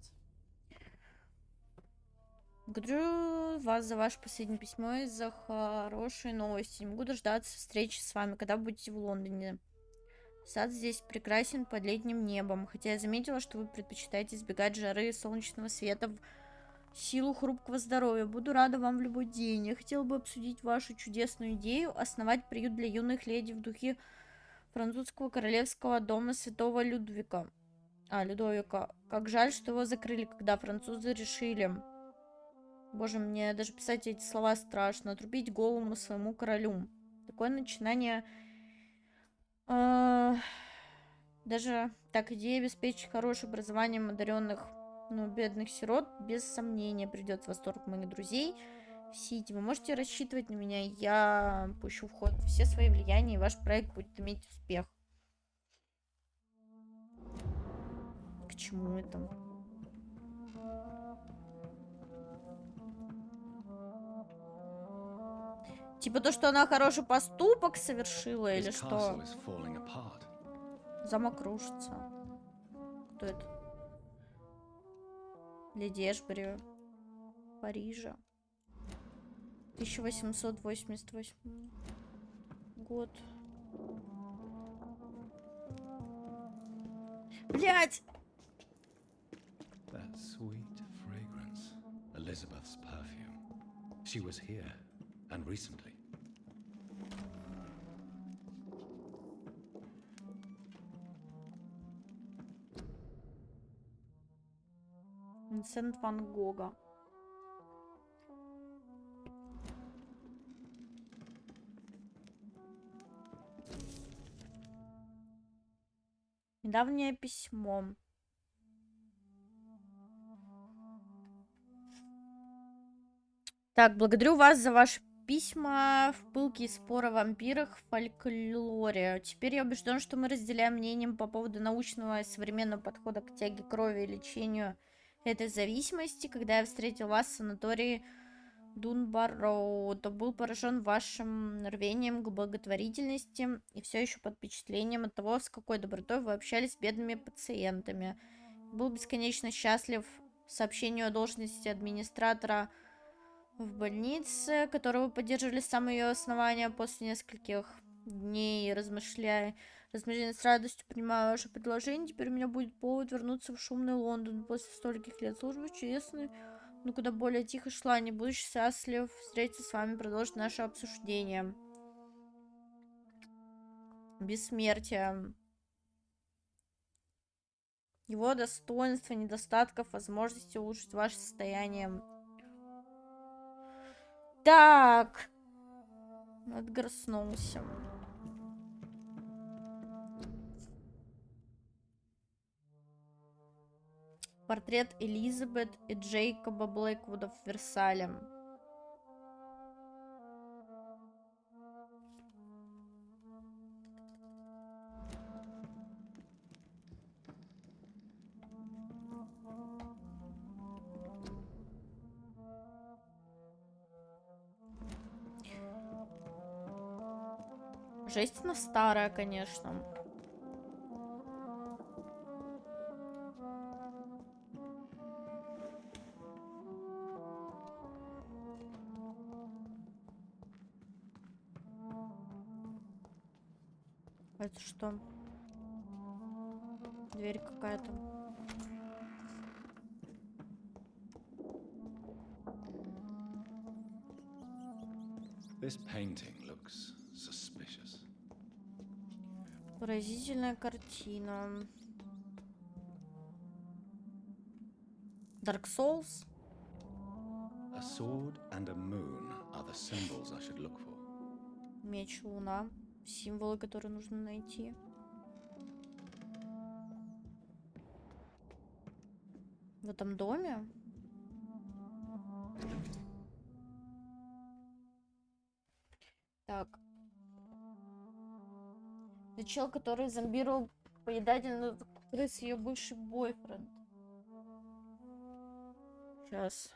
Благодарю вас за ваше последнее письмо и за хорошие новости. Не могу дождаться встречи с вами, когда будете в Лондоне. Сад здесь прекрасен под летним небом, хотя я заметила, что вы предпочитаете избегать жары и солнечного света в силу хрупкого здоровья. Буду рада вам в любой день. Я хотела бы обсудить вашу чудесную идею основать приют для юных леди в духе французского королевского дома святого Людовика. Как жаль, что его закрыли, когда французы решили... Боже, мне даже писать эти слова страшно. Отрубить голову своему королю. Такое начинание... Даже так, идея обеспечить хорошее образование одаренных, бедных сирот, без сомнения, придет в восторг моих друзей в Сити. Вы можете рассчитывать на меня, я пущу в ход все свои влияния, и ваш проект будет иметь успех. К чему это? Типа то, что она хороший поступок совершила, или что? Замок рушится. Кто это? Леди Эшбери. Парижа. 1888 год. Блять! That sweet fragrance, Elizabeth's perfume. She was here, and recently. Винсент Ван Гога. Недавнее письмо. Так, благодарю вас за ваши письма в пылкие споры о вампирах в фольклоре. Теперь я убежден, что мы разделяем мнение по поводу научного и современного подхода к тяге крови и лечению этой зависимости. Когда я встретил вас в санатории Дунбарроу, то был поражен вашим рвением к благотворительности и все еще под впечатлением от того, с какой добротой вы общались с бедными пациентами. Был бесконечно счастлив сообщению о должности администратора в больнице, которую вы поддерживали с самого ее основания. После нескольких дней размышлений с радостью принимаю ваше предложение. Теперь у меня будет повод вернуться в шумный Лондон. После стольких лет службы чудесной, но куда более тихо шла. Не буду счастлив встретиться с вами, продолжить наше обсуждение. Бессмертие. Его достоинства, недостатков, возможности улучшить ваше состояние. Так. Отгорснулся. Портрет Элизабет и Джейкоба Блэквуда в Версале. Жесть она старая, конечно. Это что? Дверь какая-то. This painting looks suspicious. Поразительная картина. Dark Souls? A sword and a moon are the symbols I should look for. Меч, луна. Символы, которые нужно найти. В этом доме? Так. Это чел, который зомбировал поедательную крыс, ее бывший бойфренд. Сейчас.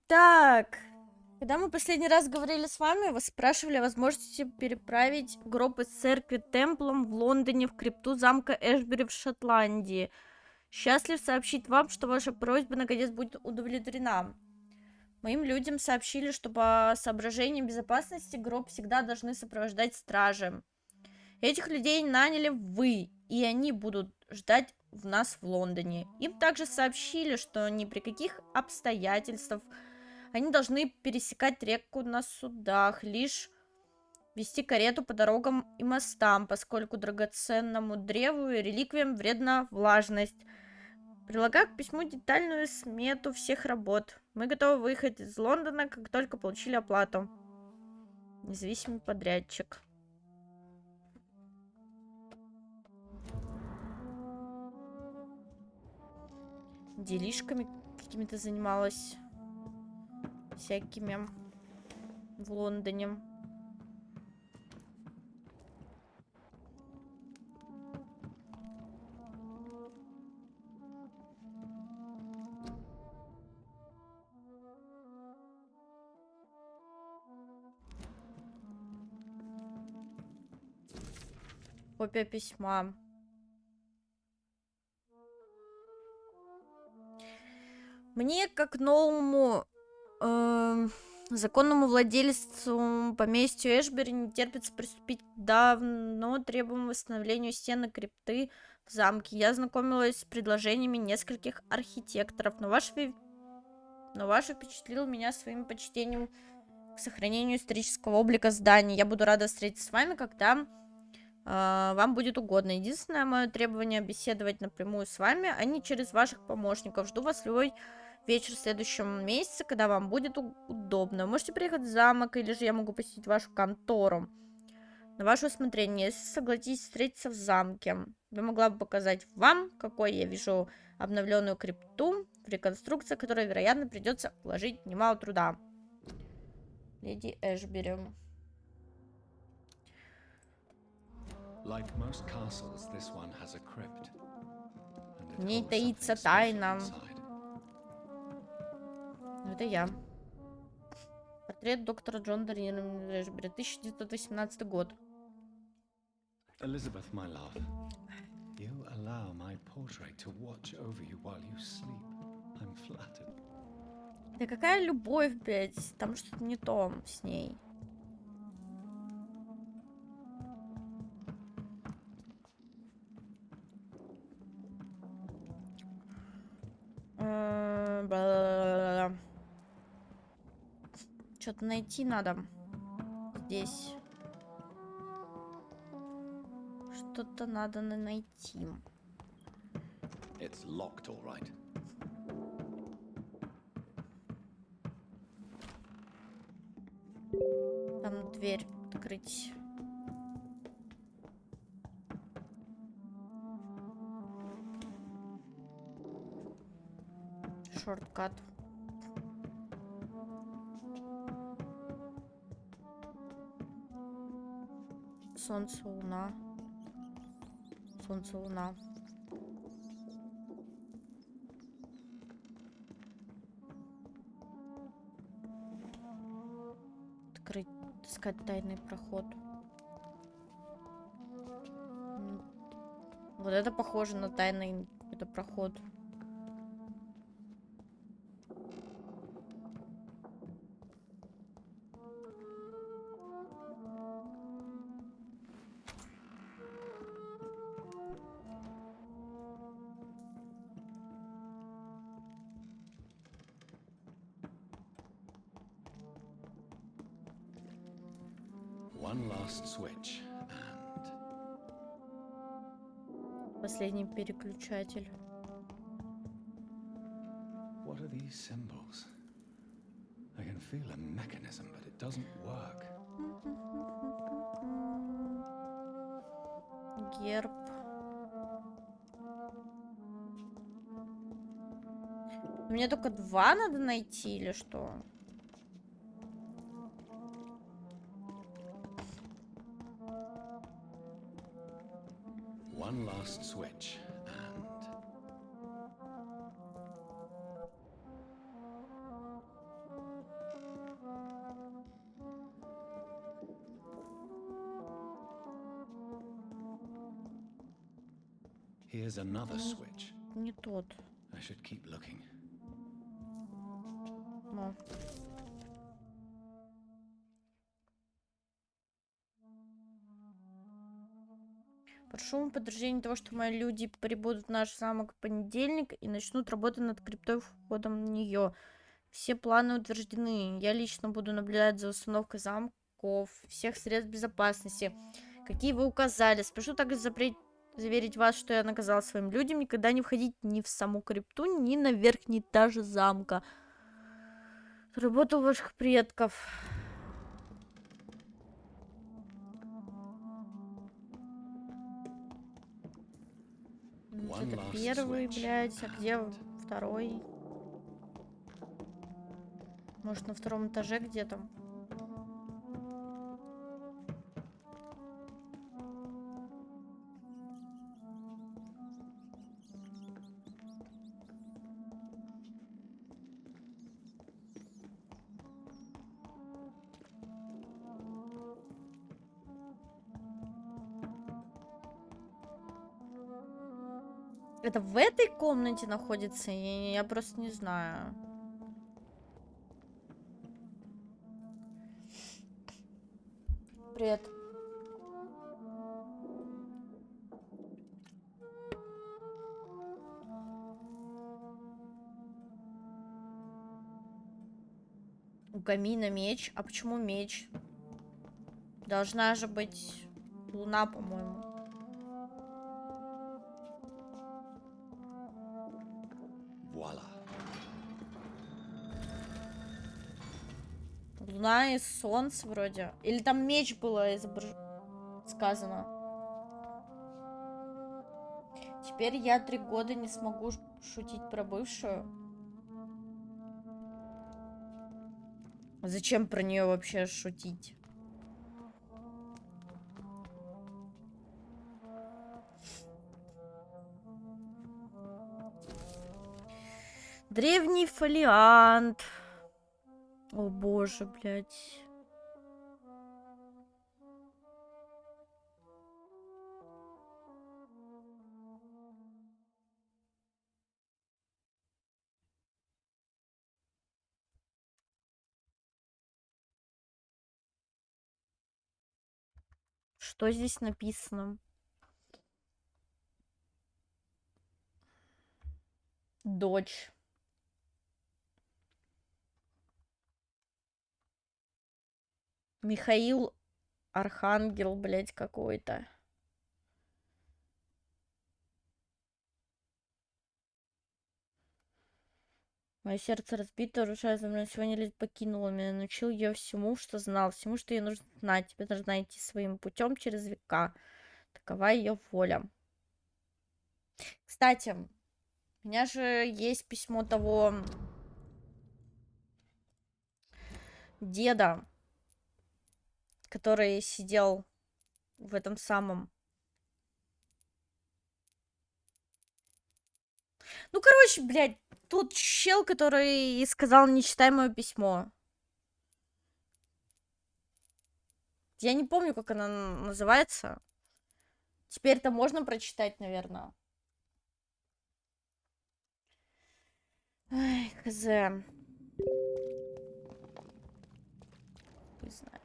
Так. Когда мы последний раз говорили с вами, вы спрашивали о возможности переправить гроб из церкви Темплом в Лондоне в крипту замка Эшбери в Шотландии. Счастлив сообщить вам, что ваша просьба наконец будет удовлетворена. Моим людям сообщили, что по соображениям безопасности гроб всегда должны сопровождать стражи. Этих людей наняли вы, и они будут ждать нас в Лондоне. Им также сообщили, что ни при каких обстоятельствах они должны пересекать реку на судах, лишь вести карету по дорогам и мостам, поскольку драгоценному древу и реликвиям вредна влажность. Прилагаю к письму детальную смету всех работ. Мы готовы выехать из Лондона, как только получили оплату. Независимый подрядчик. Делишками какими-то занималась. Всякими. В Лондоне. Копия письма. Мне, как новому законному владельцу поместью Эшбери, не терпится приступить к давно требуемому восстановлению стены крипты в замке. Я знакомилась с предложениями нескольких архитекторов, но ваш впечатлил меня своим почтением к сохранению исторического облика зданий. Я буду рада встретиться с вами, когда вам будет угодно. Единственное мое требование — беседовать напрямую с вами, а не через ваших помощников. Жду вас в любой вечер в следующем месяце, когда вам будет удобно. Можете приехать в замок, или же я могу посетить вашу контору. На ваше усмотрение. Если согласитесь встретиться в замке, я могла бы показать вам, какой я вижу обновленную крипту, в реконструкцию, которой, вероятно, придется вложить немало труда. Леди Эшбери. В ней таится тайна. Это я. Портрет доктора Джона Эшбери, 1918 год. Elizabeth, my love, you allow my portrait to watch over you while you sleep. I'm flattered. Да какая любовь, блядь, там что-то не то с ней. Что-то найти надо здесь. что-то надо найти. It's locked, all right. Там дверь открыть. Шорткат. Солнце, луна. Солнце, луна. Открыть, искать тайный проход. Вот это похоже на тайный какой-то проход. One last switch, and Последний переключатель. what are these symbols? I can feel a mechanism, but it doesn't work. Герб. Мне только 2 надо найти или что? One last switch, and here's another switch. Не тот. I should keep looking. Ну. Прошу подтверждение того, что мои люди прибудут в наш замок в понедельник и начнут работать над криптой входом в нее. Все планы утверждены. Я лично буду наблюдать за установкой замков, всех средств безопасности, какие вы указали. Спрошу также заверить вас, что я наказал своим людям никогда не входить ни в саму крипту, ни на верхний этаж замка. Работа ваших предков. Это первый, блядь, а где второй? Может, на втором этаже где-то? Это в этой комнате находится? Я просто не знаю. Привет. У камина меч. А почему меч? Должна же быть луна, по-моему. Voila. Луна и солнце вроде. Или там меч было сказано. Теперь я 3 года не смогу шутить про бывшую. Зачем про нее вообще шутить? Древний фолиант. О боже, блядь. Что здесь написано? Дочь. Михаил Архангел, блядь, какой-то. Мое сердце разбито, душа за мной сегодня лишь покинула меня, научил ее всему, что знал, всему, что ей нужно знать. Тебе должна идти своим путем через века. Такова ее воля. Кстати, у меня же есть письмо того деда, который сидел в этом самом. Ну, короче, блядь, тут чел, который сказал, не читай мое письмо. Я не помню, как она называется. Теперь-то можно прочитать, наверное. Ай, хз. Хуй знает.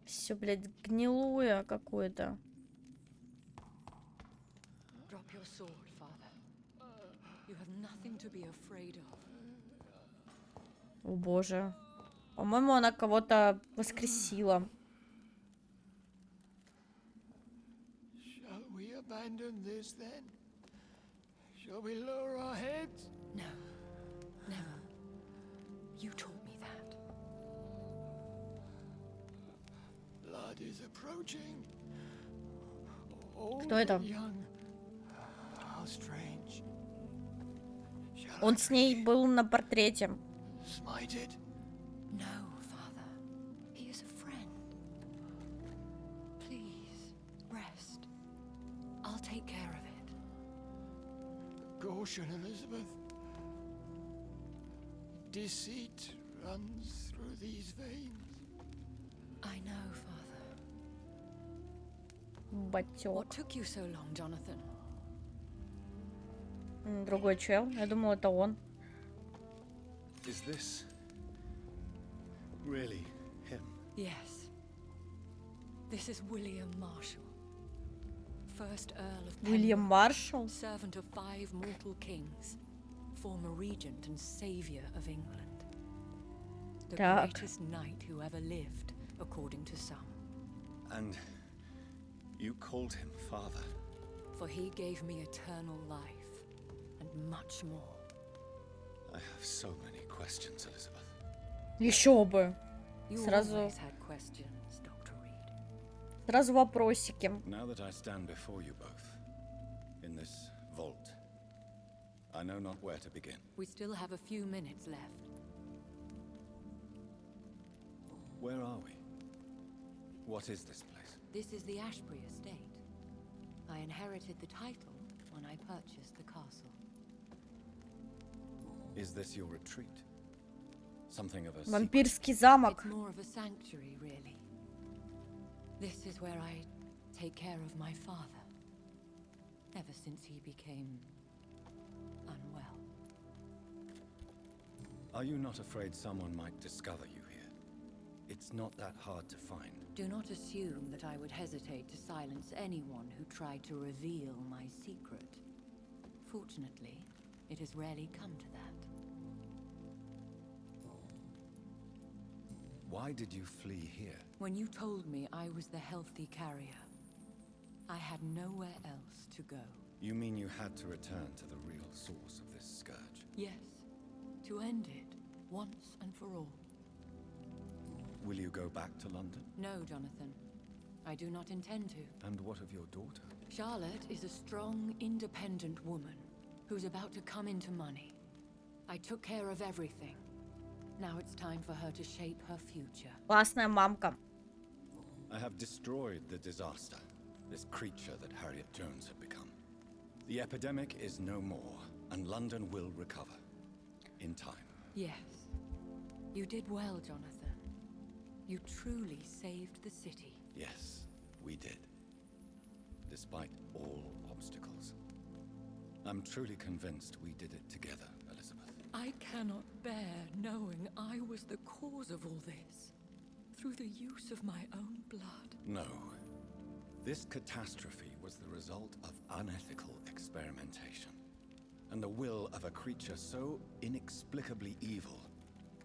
Все, блядь, гнилое какое-то. Drop your sword, father. You have nothing to be afraid of. О боже. По-моему, она кого-то воскресила. Shall we abandon this then? Shall we lower our heads? No, never. You taught me that. Blood is approaching. Old Кто это? and young. How strange. Shall Он I с ней был на портрете. smite it? No, father. He is a friend. Please, rest. I'll take care of it. Caution, Elizabeth. Deceit runs through these veins. I know, father. What Батёк. took you so long, Jonathan? Другой чел. Я думала, это он. Is this really him? Yes. This is William Marshall, first Earl of Уильям Pembroke, Маршалл. servant of 5 mortal kings, former regent and savior of England. The Так. greatest knight who ever lived, according to some. And you called him father. For he gave me eternal life, and much more. I have so many questions, Elizabeth. Еще бы. You Сразу, always had questions, Dr. Reed. сразу вопросики. Now that I stand before you both, in this vault, I know not where to begin. We still have a few minutes left. Where are we? What is this place? This is the Ashbury estate. I inherited the title when I purchased the castle. Is this your retreat? Something of a secret? Вампирский замок. It's more of a sanctuary, really. This is where I take care of my father. Ever since he became unwell. Are you not afraid someone might discover you here? It's not that hard to find. Do not assume that I would hesitate to silence anyone who tried to reveal my secret. Fortunately, it has rarely come to that. Why did you flee here? When you told me I was the healthy carrier, I had nowhere else to go. You mean you had to return to the real source of this scourge? Yes, to end it once and for all. Will you go back to London? No, Jonathan. I do not intend to. And what of your daughter? Charlotte is a strong, independent woman who's about to come into money. I took care of everything. Now it's time for her to shape her future. Классная мамка. I have destroyed the disaster, this creature that Harriet Jones had become. The epidemic is no more, and London will recover. In time. Yes. You did well, Jonathan. You truly saved the city. Yes, we did. Despite all obstacles. I'm truly convinced we did it together, Elizabeth. I cannot bear knowing I was the cause of all this. Through the use of my own blood. No. This catastrophe was the result of unethical experimentation. And the will of a creature so inexplicably evil,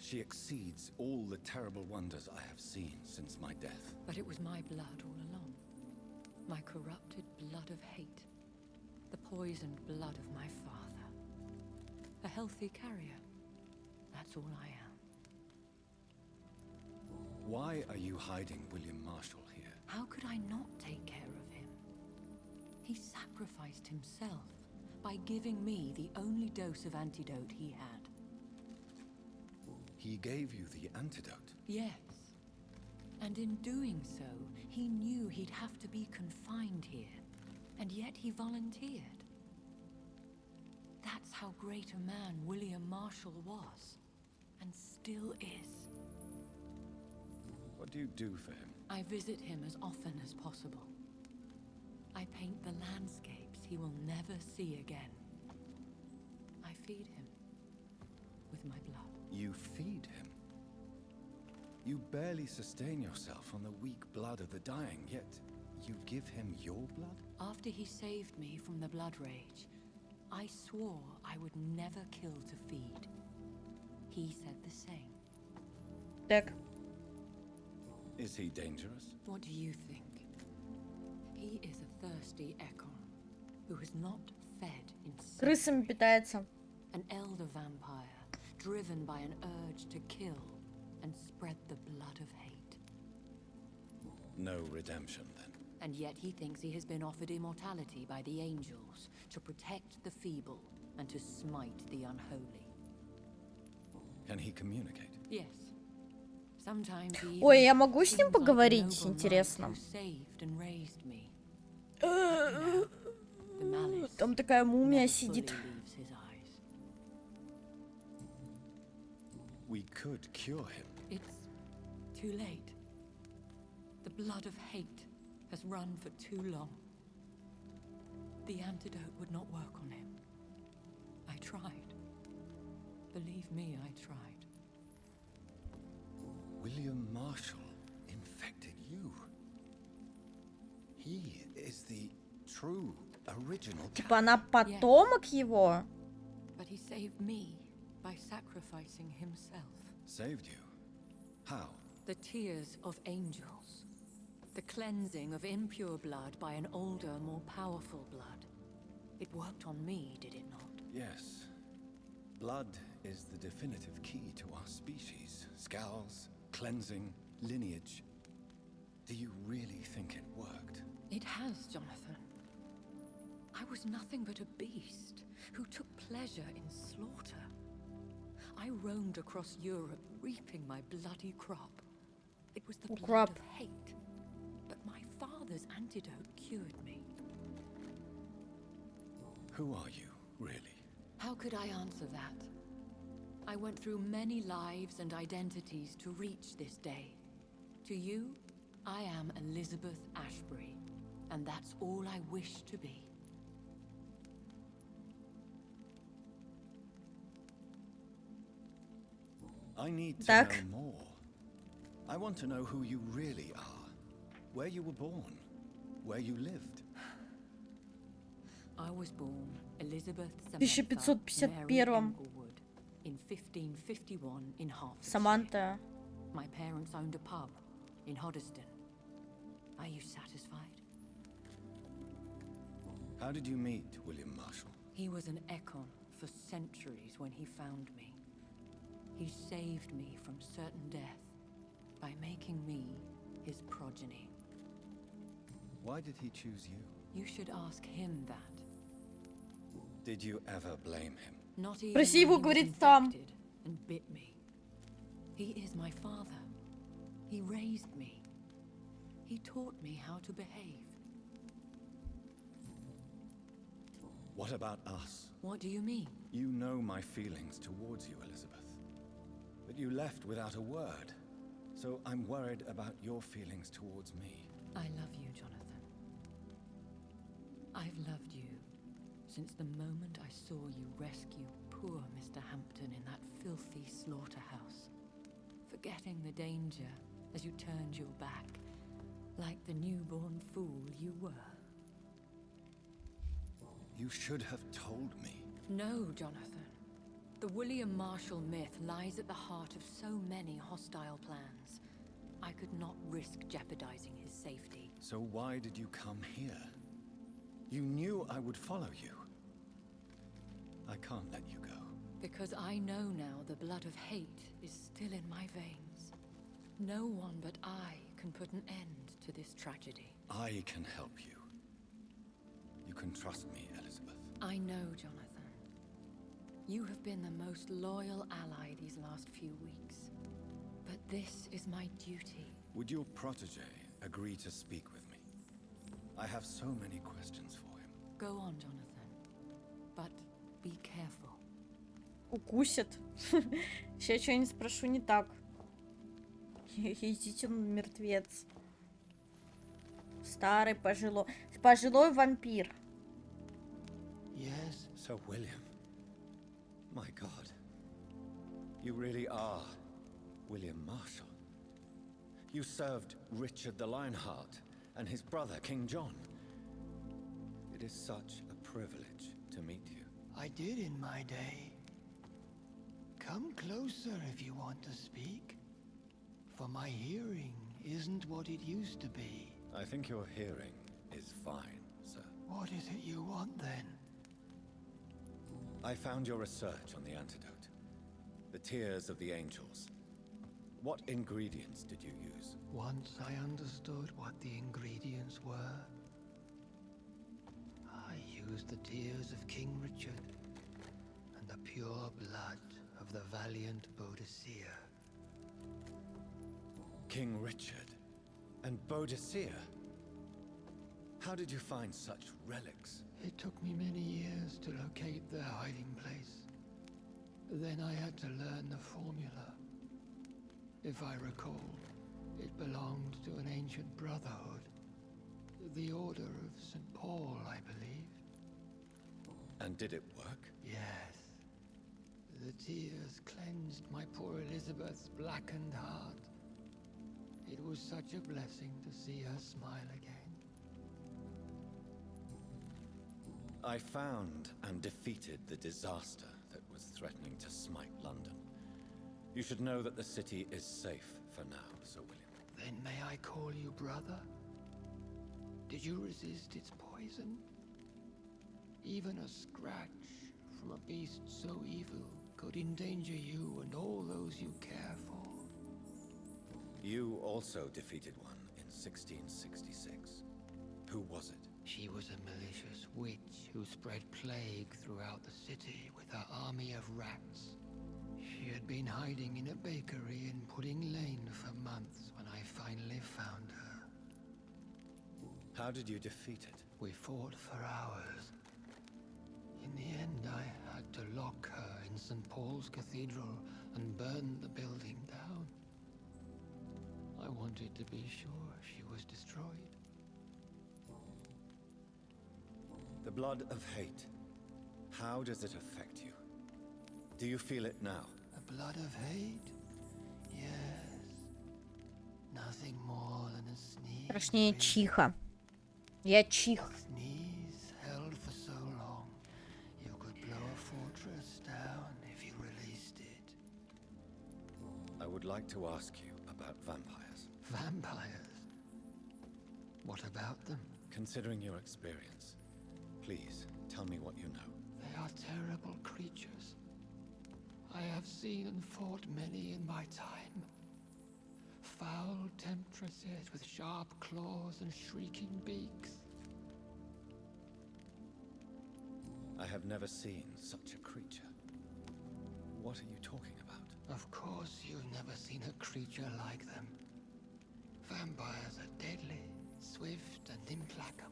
She exceeds all the terrible wonders I have seen since my death. But it was my blood all along. My corrupted blood of hate. The poisoned blood of my father. A healthy carrier. That's all I am. Why are you hiding William Marshall here? How could I not take care of him? He sacrificed himself by giving me the only dose of antidote he had. He gave you the antidote? Yes. And in doing so, he knew he'd have to be confined here. And yet he volunteered. That's how great a man William Marshall was. And still is. What do you do for him? I visit him as often as possible. I paint the landscapes he will never see again. I feed him with my blood. You feed him? You barely sustain yourself on the weak blood of the dying, yet you give him your blood? After he saved me from the blood rage, I swore I would never kill to feed. He said the same. Так. Is he dangerous? What do you think? He is a thirsty echo who has not fed in Крысами питается. an elder vampire, driven by an urge to kill and spread the blood of hate. No redemption, then. And yet he thinks he has been offered immortality by the angels to protect the feeble and to smite the unholy. Can he communicate? Yes. Sometimes he Ой, я могу с ним seems like the поговорить, noble knight интересно. who saved and raised me. Now, the malice Там такая мумия never сидит. fully leaves his eyes. We could cure him. It's too late. The blood of hate has run for too long. The antidote would not work on him. I tried. Believe me, I tried. William Marshall infected you. He is the true, original Типа она потомок его? But he saved me by sacrificing himself. Saved you? How? The tears of angels. The cleansing of impure blood by an older, more powerful blood. It worked on me, did it not? Yes. Blood is the definitive key to our species. Scowls, cleansing, lineage. Do you really think it worked? It has, Jonathan. I was nothing but a beast who took pleasure in slaughter. I roamed across Europe, reaping my bloody crop. It was the blood Crop. of hate. But my father's antidote cured me. Who are you, really? How could I answer that? I went through many lives and identities to reach this day. To you, I am Elizabeth Ashbury, and that's all I wish to be. I need to Так. know more. I want to know who you really are. Where you were born. Where you lived. I was born Elizabeth Samantha 1551 Mary Englewood in 1551 in Hertfordshire. Саманта. My parents owned a pub in Hoddesdon. Are you satisfied? How did you meet William Marshall? He was an econ for centuries when he found me. He saved me from certain death by making me his progeny. Why did he choose you? You should ask him that. Did you ever blame him? Not even Спроси его, when he was говорит, сам. infected and bit me. He is my father. He raised me. He taught me how to behave. What about us? What do you mean? You know my feelings towards you, Elizabeth. But you left without a word. So I'm worried about your feelings towards me. I love you, Jonathan. I've loved you since the moment I saw you rescue poor Mr. Hampton in that filthy slaughterhouse, forgetting the danger as you turned your back, like the newborn fool you were. You should have told me. No, Jonathan. The William Marshall myth lies at the heart of so many hostile plans. I could not risk jeopardizing his safety. So why did you come here? You knew I would follow you. I can't let you go. Because I know now the blood of hate is still in my veins. No one but I can put an end to this tragedy. I can help you. You can trust me, Elizabeth. I know, Jonathan. You have been the most loyal ally these last few weeks. But this is my duty. Would your protege agree to speak with me? I have so many questions for him. Go on, Jonathan. But be careful. Укусит. Сейчас что-нибудь спрошу не так. Идите, мертвец. Старый пожилой вампир. Yes? So, William. My God. You really are William Marshall. You served Richard the Lionheart and his brother, King John. It is such a privilege to meet you. I did in my day. Come closer if you want to speak. For my hearing isn't what it used to be. I think your hearing is fine, sir. What is it you want then? I found your research on the antidote. The tears of the angels. What ingredients did you use? Once I understood what the ingredients were, I used the tears of King Richard and the pure blood of the valiant Boadicea. King Richard and Boadicea? How did you find such relics? It took me many years to locate their hiding place. Then I had to learn the formula. If I recall, it belonged to an ancient brotherhood. The Order of St. Paul, I believe. And did it work? Yes. The tears cleansed my poor Elizabeth's blackened heart. It was such a blessing to see her smile again. I found and defeated the disaster that was threatening to smite London. You should know that the city is safe for now, Sir William. Then may I call you brother? Did you resist its poison? Even a scratch from a beast so evil could endanger you and all those you care for. You also defeated one in 1666. Who was it? She was a malicious witch who spread plague throughout the city with her army of rats. She had been hiding in a bakery in Pudding Lane for months when I finally found her. How did you defeat it? We fought for hours. In the end, I had to lock her in St. Paul's Cathedral and burn the building down. I wanted to be sure she was destroyed. The blood of hate. How does it affect you? Do you feel it now? The blood of hate? Yes. Nothing more than a sneeze. Страшнее чиха. Я чих. Sneeze held for so long, you could blow a fortress down if you released it. I would like to ask you about vampires. Vampires? What about them? Considering your experience, please tell me what you know. They are terrible creatures. I have seen and fought many in my time. Foul temptresses with sharp claws and shrieking beaks. I have never seen such a creature. What are you talking about? Of course you've never seen a creature like them. Vampires are deadly, swift and implacable.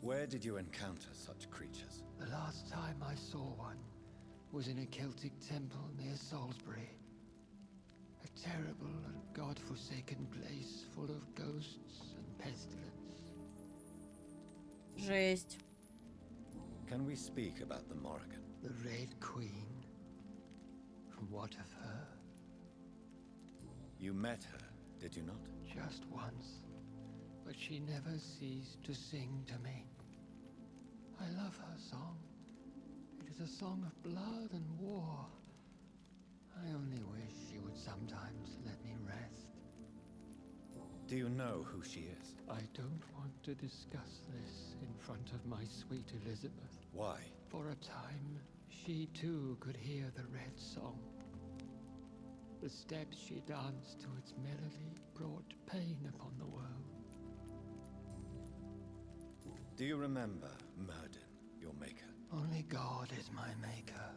Where did you encounter such creatures? The last time I saw one was in a Celtic temple near Salisbury. A terrible and god-forsaken place full of ghosts and pestilence. Жесть. Can we speak about the Morrigan? The Red Queen. What of her? You met her, did you not? Just once. But she never ceased to sing to me. I love her song. It is a song of blood and war. I only wish she would sometimes let me rest. Do you know who she is? I don't want to discuss this in front of my sweet Elizabeth. Why? For a time, she too could hear the red song. The steps she danced to its melody brought pain upon the world. Do you remember Murden, your maker? Only God is my maker,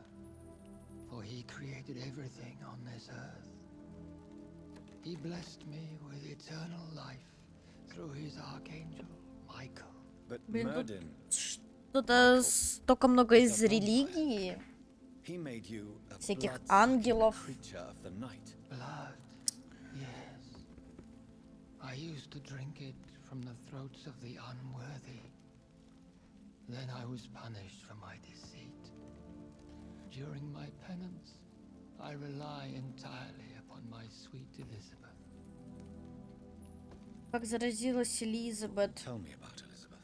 for he created everything on this earth. He blessed me with eternal life through his archangel, Michael. But Блин, тут Murden, что-то столько много из религии, he made you a всяких blood-sucking ангелов. creature of the night. Blood, yes. I used to drink it from the throats of the unworthy. Then I was punished for my deceit. During my penance, I rely entirely upon my sweet Elizabeth. Как заразилась Элизабет. Tell me about Elizabeth.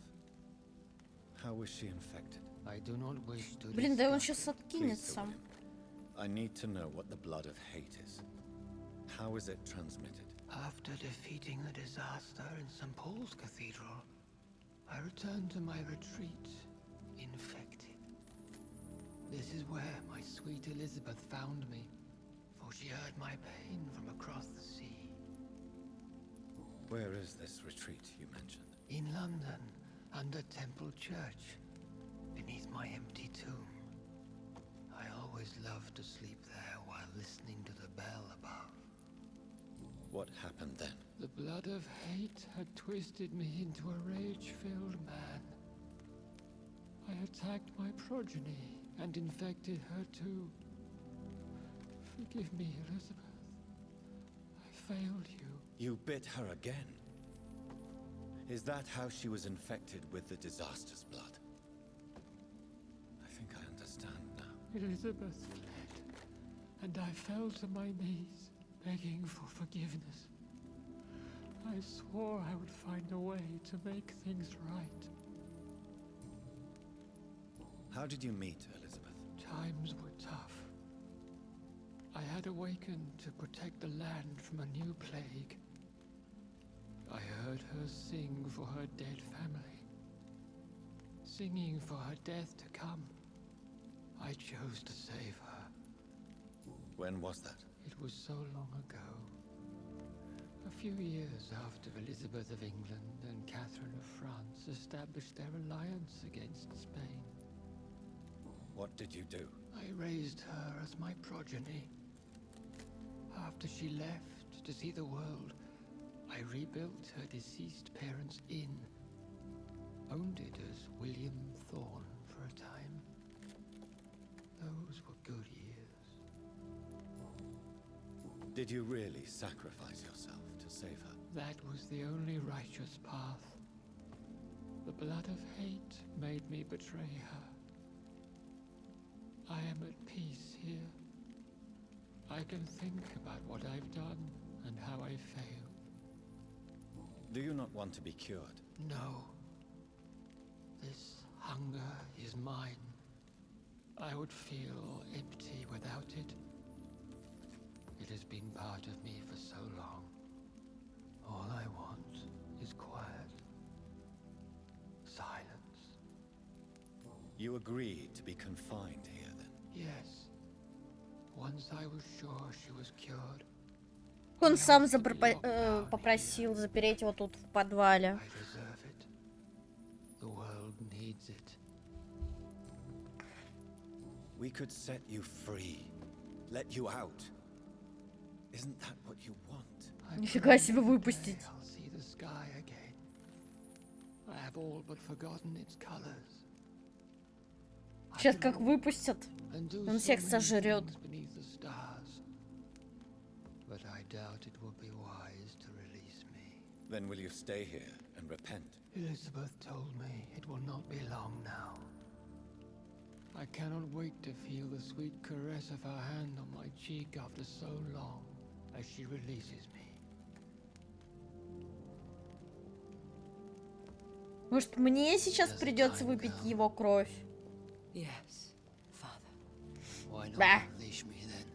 How was she infected? I do not wish to Блин, да он discuss сейчас it. откинется. William, I need to know what the blood of hate is. How is it transmitted? After defeating the disaster in St. Paul's Cathedral, I returned to my retreat, infected. This is where my sweet Elizabeth found me, for she heard my pain from across the sea. Where is this retreat you mentioned? In London, under Temple Church, beneath my empty tomb. I always loved to sleep there while listening to the bell above. What happened then? The blood of hate had twisted me into a rage-filled man. I attacked my progeny and infected her too. Forgive me, Elizabeth. I failed you. You bit her again. Is that how she was infected with the disaster's blood? I think I understand now. Elizabeth fled, and I fell to my knees, begging for forgiveness. I swore I would find a way to make things right. How did you meet Elizabeth? Times were tough. I had awakened to protect the land from a new plague. I heard her sing for her dead family. Singing for her death to come. I chose to save her. When was that? It was so long ago. A few years after Elizabeth of England and Catherine of France established their alliance against Spain. What did you do? I raised her as my progeny. After she left to see the world, I rebuilt her deceased parents' inn. Owned it as William Thorne for a time. Those were good years. Did you really sacrifice yourself to save her? That was the only righteous path. The blood of hate made me betray her. I am at peace here. I can think about what I've done and how I failed. Do you not want to be cured? No. This hunger is mine. I would feel empty without it. It has been part of me for so long. All I want is quiet. Silence. You agreed to be confined here then? Yes. Once I was sure she was cured, Он сам попросил запереть его тут в подвале. I deserve it. The world needs it. We could set you free. Let you out. Isn't that what you want? Нифига себе выпустить. I'll see the sky again. I have all but forgotten its colors. Сейчас как выпустят, And do он so всех many сожрет. things beneath the stars. But I doubt it will be wise to release me. Then will you stay here and repent? Elizabeth told me it will not be long now. I cannot wait to feel the sweet caress of her hand on my cheek after so long as she releases me. Может, мне сейчас придется выпить его кровь? Yes, Father. Why not Bah. unleash me then?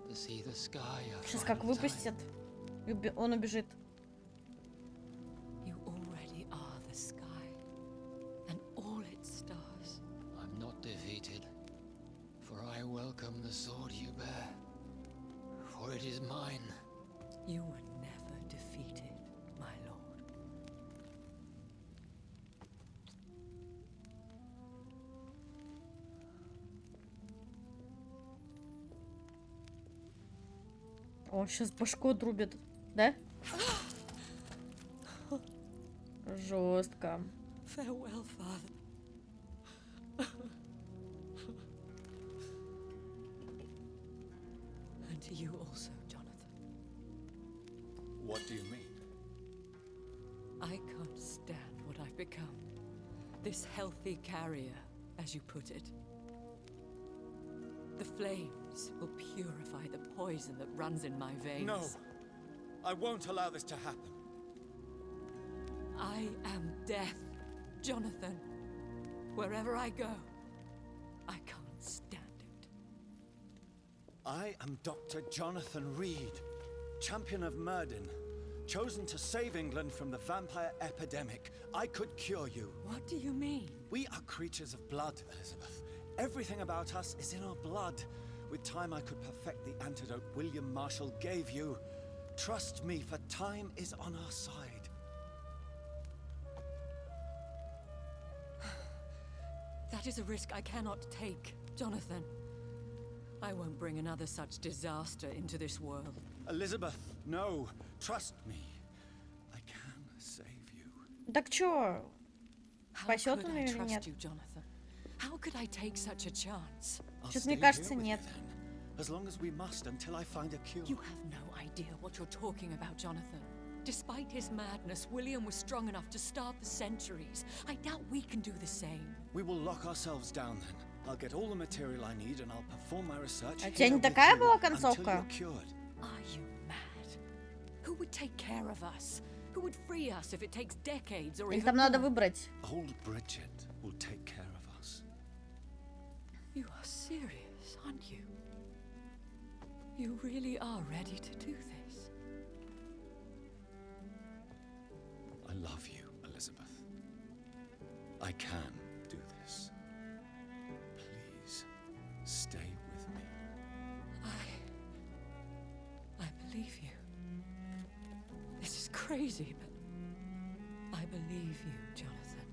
To see the sky a Сейчас как final time. выпустят, он убежит. You already are the sky and all its stars. I'm not defeated, for I welcome the sword you bear, for it is mine. You were never defeated, my lord. О, сейчас башку отрубит, да? Жестко. Farewell, father. And to you also, Jonathan. What do you mean? I can't stand what I've become. This healthy carrier, as you put it. The flames will purify the poison that runs in my veins. No! I won't allow this to happen. I am death, Jonathan. Wherever I go, I can't stand it. I am Dr. Jonathan Reed, champion of Murden, chosen to save England from the vampire epidemic. I could cure you. What do you mean? We are creatures of blood, Elizabeth. Everything about us is in our blood. With time, I could perfect the antidote William Marshall gave you. Trust me, for time is on our side. That is a risk I cannot take, Jonathan. I won't bring another such disaster into this world. Elizabeth, no. Trust me. I can save you. Так чё? How Спасёт could он I её или trust нет? you, Jonathan? How could I take such a chance? I'll Что-то stay мне кажется, here with нет. you then, as long as we must until I find a cure. You have no idea what you're talking about, Jonathan. Despite his madness, William was strong enough to start the centuries. I doubt we can do the same. We will lock ourselves down then. I'll get all the material I need and I'll perform my research А у тебя here не with такая you была until концовка? you're cured. Are you mad? Who would take care of us? Who would free us if it takes decades or Или even там надо more? выбрать? Old Bridget will take care of us. You are serious, aren't you? You really are ready to do this? I love you, Elizabeth. I can do this. Please, stay with me. I believe you. This is crazy, but I believe you, Jonathan.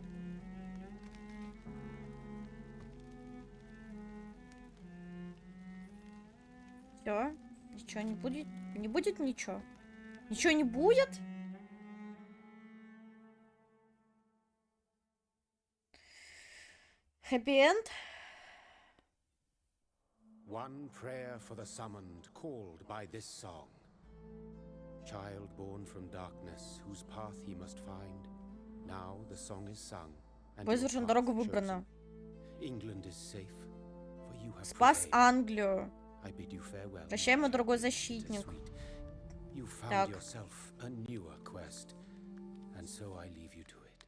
Все? Ничего не будет? Не будет ничего? Ничего не будет? Хэппи-энд? One prayer for the summoned, called by this song. Child born from darkness, whose path he must find. Now the song is sung, and Бой your завершен, path дорога chosen. выбрана. England is safe, for you have Спас prevailed. Англию. I bid you farewell, Прощай, my мой дорогой champion, защитник. bittersweet. You found Так. yourself a newer quest, and so I leave you to it.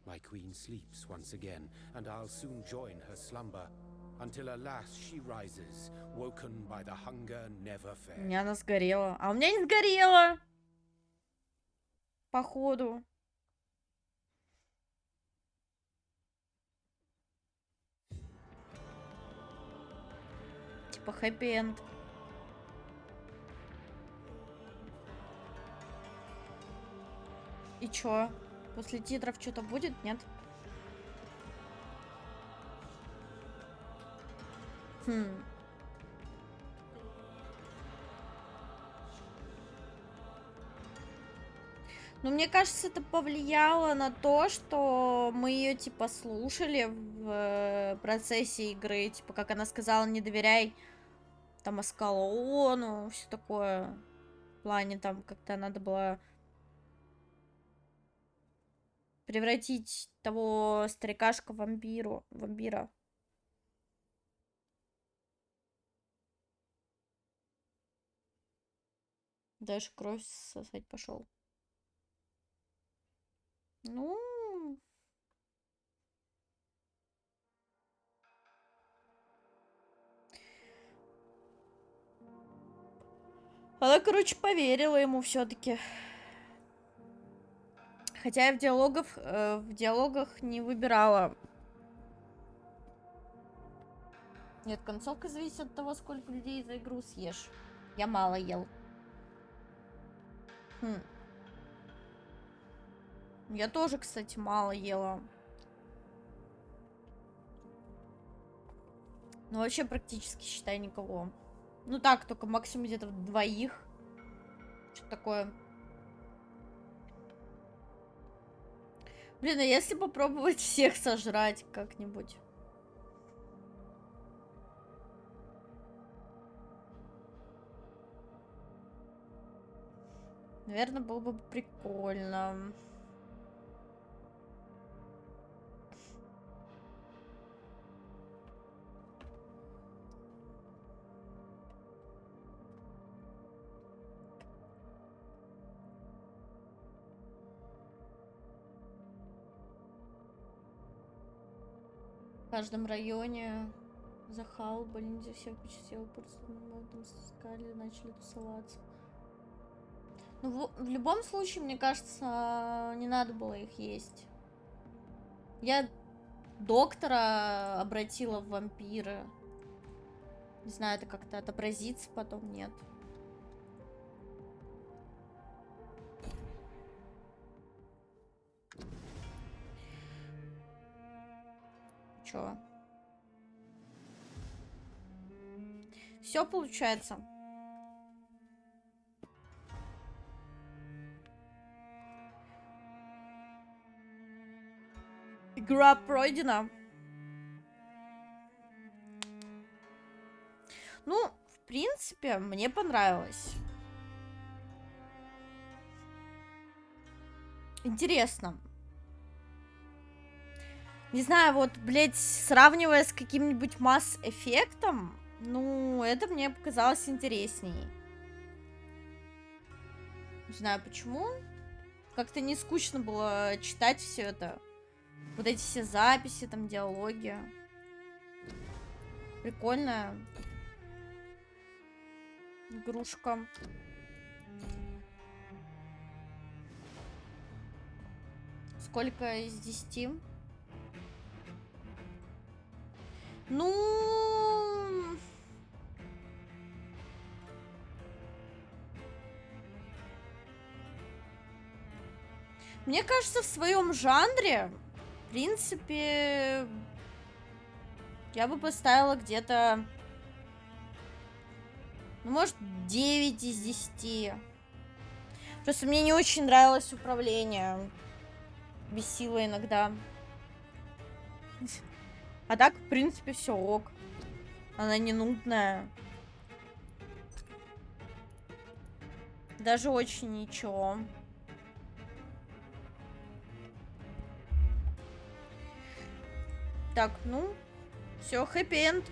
My queen sleeps once again, and I'll soon join her slumber, until alas she rises, woken by the hunger never У fair. меня она сгорела. А у меня не сгорела. Походу. Типа хэппи-энд. И чё? После титров что-то будет? Нет? Хм. Ну, мне кажется, это повлияло на то, что мы ее, типа, слушали в процессе игры. Типа, как она сказала, не доверяй там Аскалону, все такое. В плане там как-то надо было превратить того старикашка в вампира. Дальше кровь сосать пошел. Ну, Она, короче, поверила ему все-таки. Хотя я в диалогах не выбирала. Нет, концовка зависит от того, сколько людей за игру съешь. Я мало ел. Я тоже, кстати, мало ела. Ну, вообще практически, считай, никого. Ну так, только максимум где-то двоих. Что-то такое. Блин, а если попробовать всех сожрать как-нибудь? Наверное, было бы прикольно. В каждом районе захал, больница всех почистил, просто там скали, начали тусоваться. Ну, в любом случае, мне кажется, не надо было их есть. Я доктора обратила в вампира. Не знаю, это как-то отобразится потом, нет. Чё? Все получается. Игра пройдена. Ну, в принципе, мне понравилось. Интересно. Не знаю, вот, блять, сравнивая с каким-нибудь масс-эффектом, ну, это мне показалось интересней. Не знаю почему. Как-то не скучно было читать все это. Вот эти все записи, там, диалоги. Прикольная игрушка. Сколько из 10? Ну... Мне кажется, в своем жанре, в принципе, я бы поставила где-то, ну, может, 9 из 10. Просто мне не очень нравилось управление. Бесило иногда. А так, в принципе, все ок. Она не нудная. Даже очень ничего. Так, ну, все, хэппи-энд.